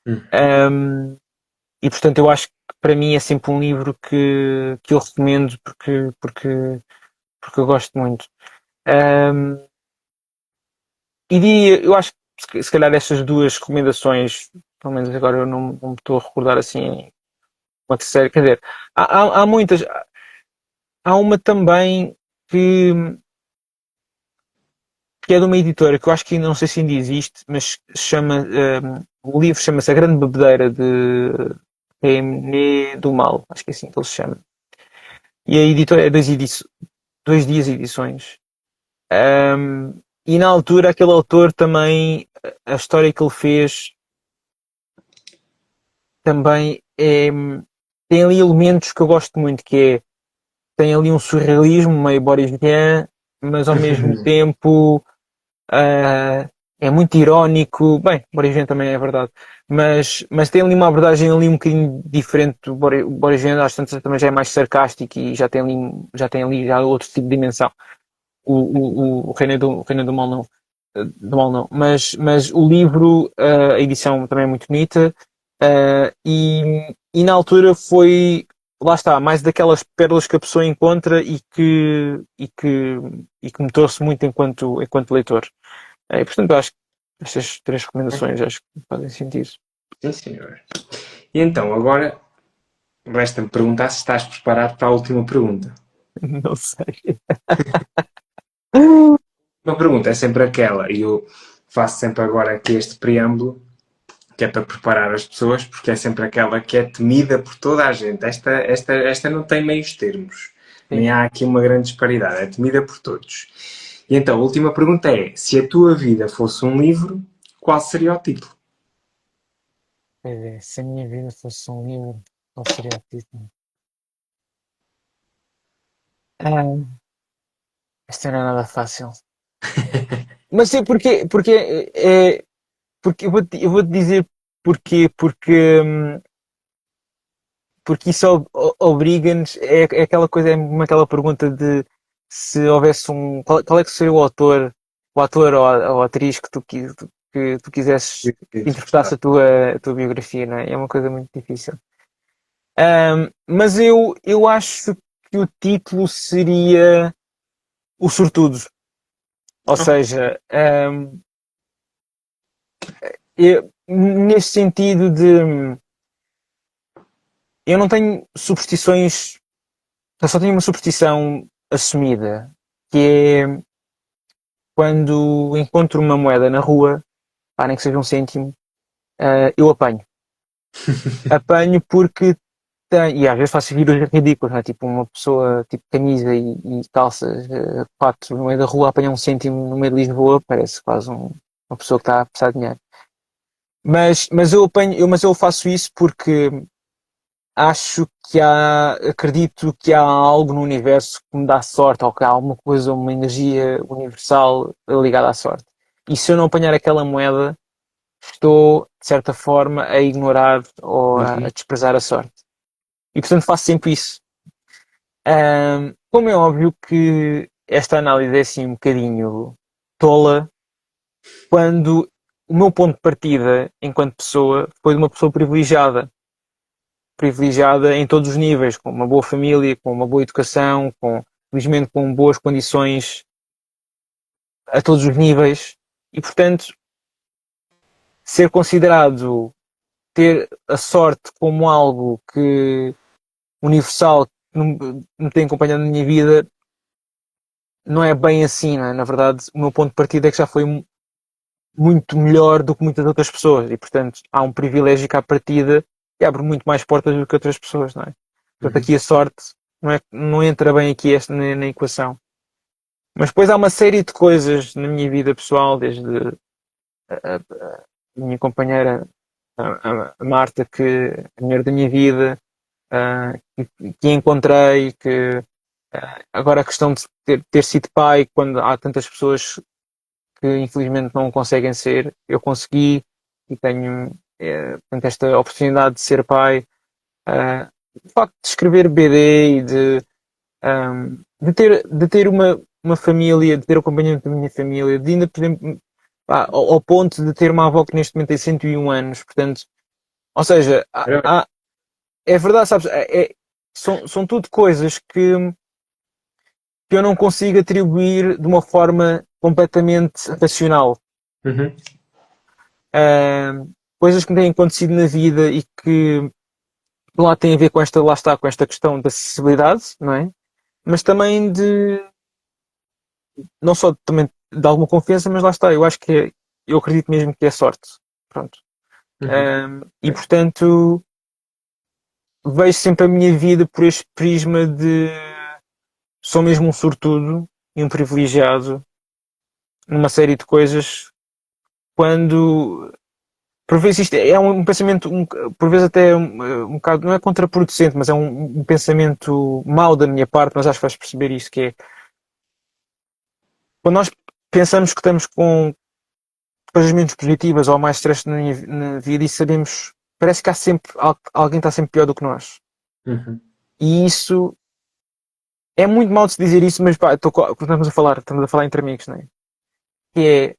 Uhum. Um, e portanto eu acho que para mim é sempre um livro que eu recomendo porque eu gosto muito. Um, eu acho que se calhar estas duas recomendações, pelo menos agora eu não me estou a recordar assim uma terceira, quer dizer, há muitas, há uma também que, que é de uma editora que eu acho que não sei se ainda existe, mas chama, o livro chama-se A Grande Bebedeira de René do Mal, acho que é assim que ele se chama. E a editora é dois dias edições. E na altura aquele autor também, a história que ele fez também tem ali elementos que eu gosto muito, que é, tem ali um surrealismo meio Boris Vian, mas ao mesmo tempo é muito irónico. Bem, Boris Vian também é verdade, mas tem ali uma abordagem ali um bocadinho diferente do Boris Vian, às tantas também já é mais sarcástico e já outro tipo de dimensão. O Reino do Mal não, do Mal não, mas o livro, a edição também é muito bonita, e na altura foi, lá está, mais daquelas pérolas que a pessoa encontra e que me trouxe muito enquanto leitor. E, portanto, eu acho que estas três recomendações acho que fazem sentido. Sim, senhor. E então, agora resta-me perguntar se estás preparado para a última pergunta. Não sei. Uma pergunta é sempre aquela, e eu faço sempre agora aqui este preâmbulo, que é para preparar as pessoas, porque é sempre aquela que é temida por toda a gente. Esta não tem meios termos, Sim. nem há aqui uma grande disparidade, é temida por todos. E então, a última pergunta é: se a tua vida fosse um livro, qual seria o título? Pois é, se a minha vida fosse um livro, qual seria o título? Ah, esta não é nada fácil. Mas sim, porque eu vou te dizer porquê, porque isso obriga-nos, é aquela coisa, é como aquela pergunta de se houvesse qual é que seria o ator ou a atriz que tu quisesses que interpretasse a tua biografia, não é? É uma coisa muito difícil. Mas eu acho que o título seria O Sortudo. Ou Oh, seja, nesse sentido de eu não tenho superstições, eu só tenho uma superstição assumida, que é quando encontro uma moeda na rua, pá, nem que seja um cêntimo, eu apanho. Apanho porque e às vezes faço vídeos ridículos, não é? Tipo uma pessoa, tipo camisa e calças, fato no meio da rua, apanhar um cêntimo no meio de Lisboa, parece quase uma pessoa que está a precisar de dinheiro. Mas eu faço isso porque acredito que há algo no universo que me dá sorte, ou que há alguma coisa, uma energia universal ligada à sorte. E se eu não apanhar aquela moeda, estou, de certa forma, a ignorar ou a uhum. desprezar a sorte. E portanto faço sempre isso. Como é óbvio que esta análise é assim um bocadinho tola, quando o meu ponto de partida enquanto pessoa foi de uma pessoa privilegiada. privilegiada em todos os níveis, com uma boa família, com uma boa educação, felizmente com boas condições a todos os níveis e, portanto, ser considerado ter a sorte como algo que universal que me tem acompanhado na minha vida não é bem assim, não é? Na verdade, o meu ponto de partida é que já foi muito melhor do que muitas outras pessoas e, portanto, há um privilégio que à partida que abre muito mais portas do que outras pessoas, não é? Portanto, Uhum. aqui a sorte não entra bem aqui na equação. Mas depois há uma série de coisas na minha vida pessoal, desde a minha companheira, a Marta, que a mulher da minha vida, que encontrei, que agora a questão de ter sido pai, quando há tantas pessoas que infelizmente não conseguem ser, eu consegui e tenho portanto, esta oportunidade de ser pai. O facto de escrever BD e de ter uma família, de ter acompanhamento da minha família, de ainda, por exemplo, ao ponto de ter uma avó que neste momento tem 101 anos, portanto, ou seja, é verdade, sabes, são tudo coisas que eu não consigo atribuir de uma forma completamente racional. Uhum. Coisas que me têm acontecido na vida e que lá têm a ver com lá está, com esta questão da acessibilidade, não é? Mas também não só também de alguma confiança, mas lá está, eu acho que eu acredito mesmo que é sorte. Pronto. Uhum. E portanto, vejo sempre a minha vida por este prisma de sou mesmo um sortudo e um privilegiado numa série de coisas quando por vezes isto é um pensamento por vezes até um bocado, não é contraproducente, mas é um pensamento mau da minha parte, mas acho que vais perceber isto, que é quando nós pensamos que estamos com coisas menos positivas ou mais stress na vida e sabemos, parece que há sempre alguém está sempre pior do que nós. Uhum. E isso é muito mal de se dizer isso, mas pá, estamos a falar entre amigos, não é? Que é,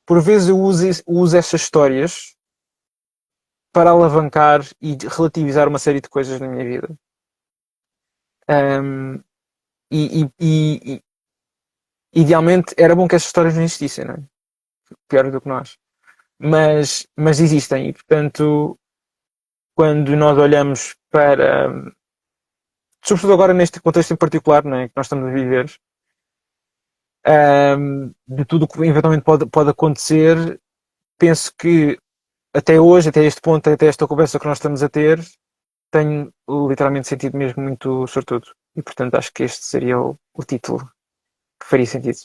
por vezes eu uso essas histórias para alavancar e relativizar uma série de coisas na minha vida. Um, e idealmente era bom que essas histórias não existissem, não é? Pior do que nós. Mas existem e, portanto, quando nós olhamos para, sobretudo agora neste contexto em particular, não é, que nós estamos a viver, de tudo o que eventualmente pode acontecer, penso que até hoje, até este ponto, até esta conversa que nós estamos a ter, tenho literalmente sentido mesmo muito sortudo. E portanto acho que este seria o título que faria sentido.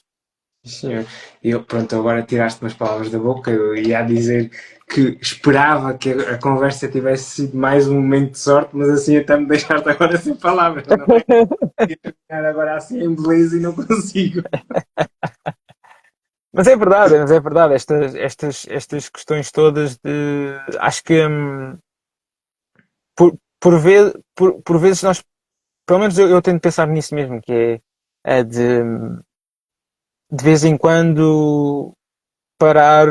Senhor. Eu, pronto, agora tiraste umas palavras da boca. Eu ia dizer que esperava que a conversa tivesse sido mais um momento de sorte, mas assim até me deixaste agora sem palavras, não é? Ia terminar agora assim em beleza e não consigo. Mas é verdade, estas questões todas de. Acho que por vezes nós, pelo menos eu tento pensar nisso mesmo, que é de vez em quando parar,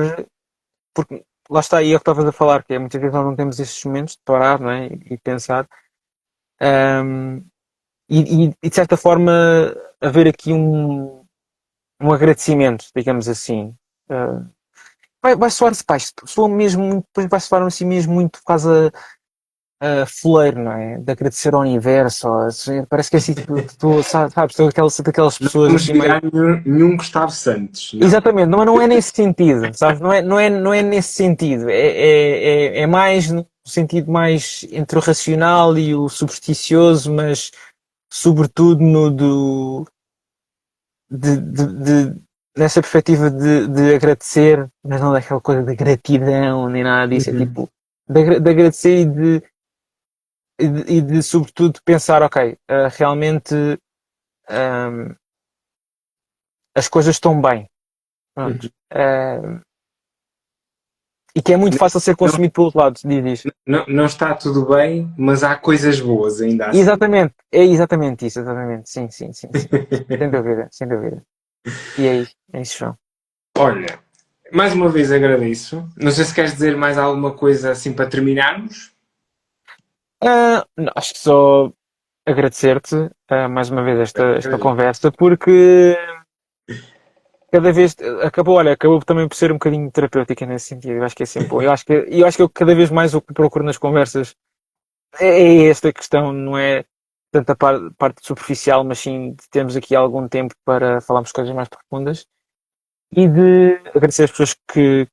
porque lá está aí é o que estavas a falar, que é muitas vezes nós não temos esses momentos de parar, não é? E pensar. Um, e de certa forma haver aqui um agradecimento, digamos assim. Uh, vai soar, pá, isto soa mesmo muito, depois vai soar assim mesmo muito por causa fuleiro, não é? De agradecer ao universo, ou, assim, parece que é assim, tipo, tu sabes, daquelas Não pessoas vamos assim meio. virar nenhum Gustavo Santos, não. Exatamente, não é nesse sentido, sabes? Não é nesse sentido. É mais no sentido mais entre o racional e o supersticioso, mas sobretudo no nessa perspectiva de agradecer, mas não daquela coisa de gratidão, nem nada disso. É Uhum. tipo, de agradecer e de sobretudo pensar, ok, realmente um, as coisas estão bem. Pronto. Uhum. E que é muito fácil ser Não, consumido pelo outro lado, diz. não está tudo bem, mas há coisas boas ainda assim. Exatamente, é exatamente isso, exatamente. Sim, sim, sim, sim. Sem dúvida, sem dúvida. E é isso, João. Olha, mais uma vez agradeço. Não sei se queres dizer mais alguma coisa assim para terminarmos. Não, acho que só agradecer-te mais uma vez esta conversa, porque cada vez acabou também por ser um bocadinho terapêutica nesse sentido. Eu acho que é sempre bom. Eu acho que eu cada vez mais o que procuro nas conversas é esta questão, não é tanto a parte superficial, mas sim de termos aqui algum tempo para falarmos coisas mais profundas e de agradecer as pessoas que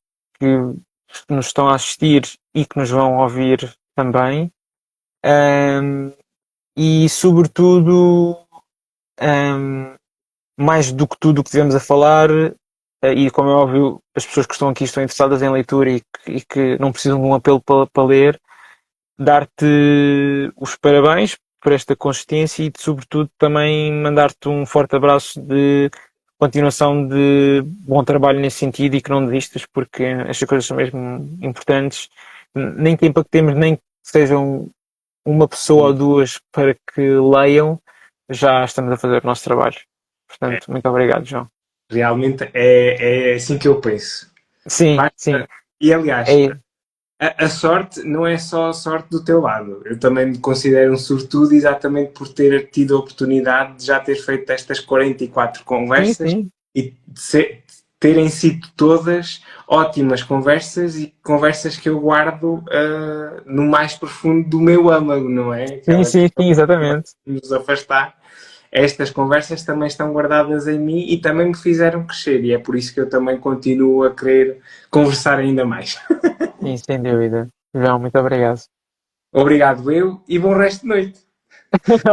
nos estão a assistir e que nos vão ouvir também. Ahm, e sobretudo, ahm, mais do que tudo o que tivemos a falar, e como é óbvio, as pessoas que estão aqui estão interessadas em leitura e que não precisam de um apelo para ler, dar-te os parabéns por esta consistência e, sobretudo, também mandar-te um forte abraço de continuação de bom trabalho nesse sentido e que não desistas, porque estas coisas são mesmo importantes. Nem que impactemos, nem que sejam uma pessoa ou duas para que leiam, já estamos a fazer o nosso trabalho. Portanto, muito obrigado, João. Realmente é assim que eu penso. Sim, sim, Basta- E aliás, é, a sorte não é só a sorte do teu lado. Eu também me considero um sortudo exatamente por ter tido a oportunidade de já ter feito estas 44 sim, conversas sim, e terem sido todas ótimas conversas e conversas que eu guardo no mais profundo do meu âmago, não é? sim, Aquela sim, sim, exatamente. que nos afastar. Estas conversas também estão guardadas em mim e também me fizeram crescer, e é por isso que eu também continuo a querer conversar ainda mais. Sim, sem dúvida. João, muito obrigado. Obrigado eu e bom resto de noite.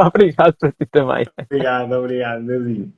Obrigado para ti também. Obrigado, obrigado, David.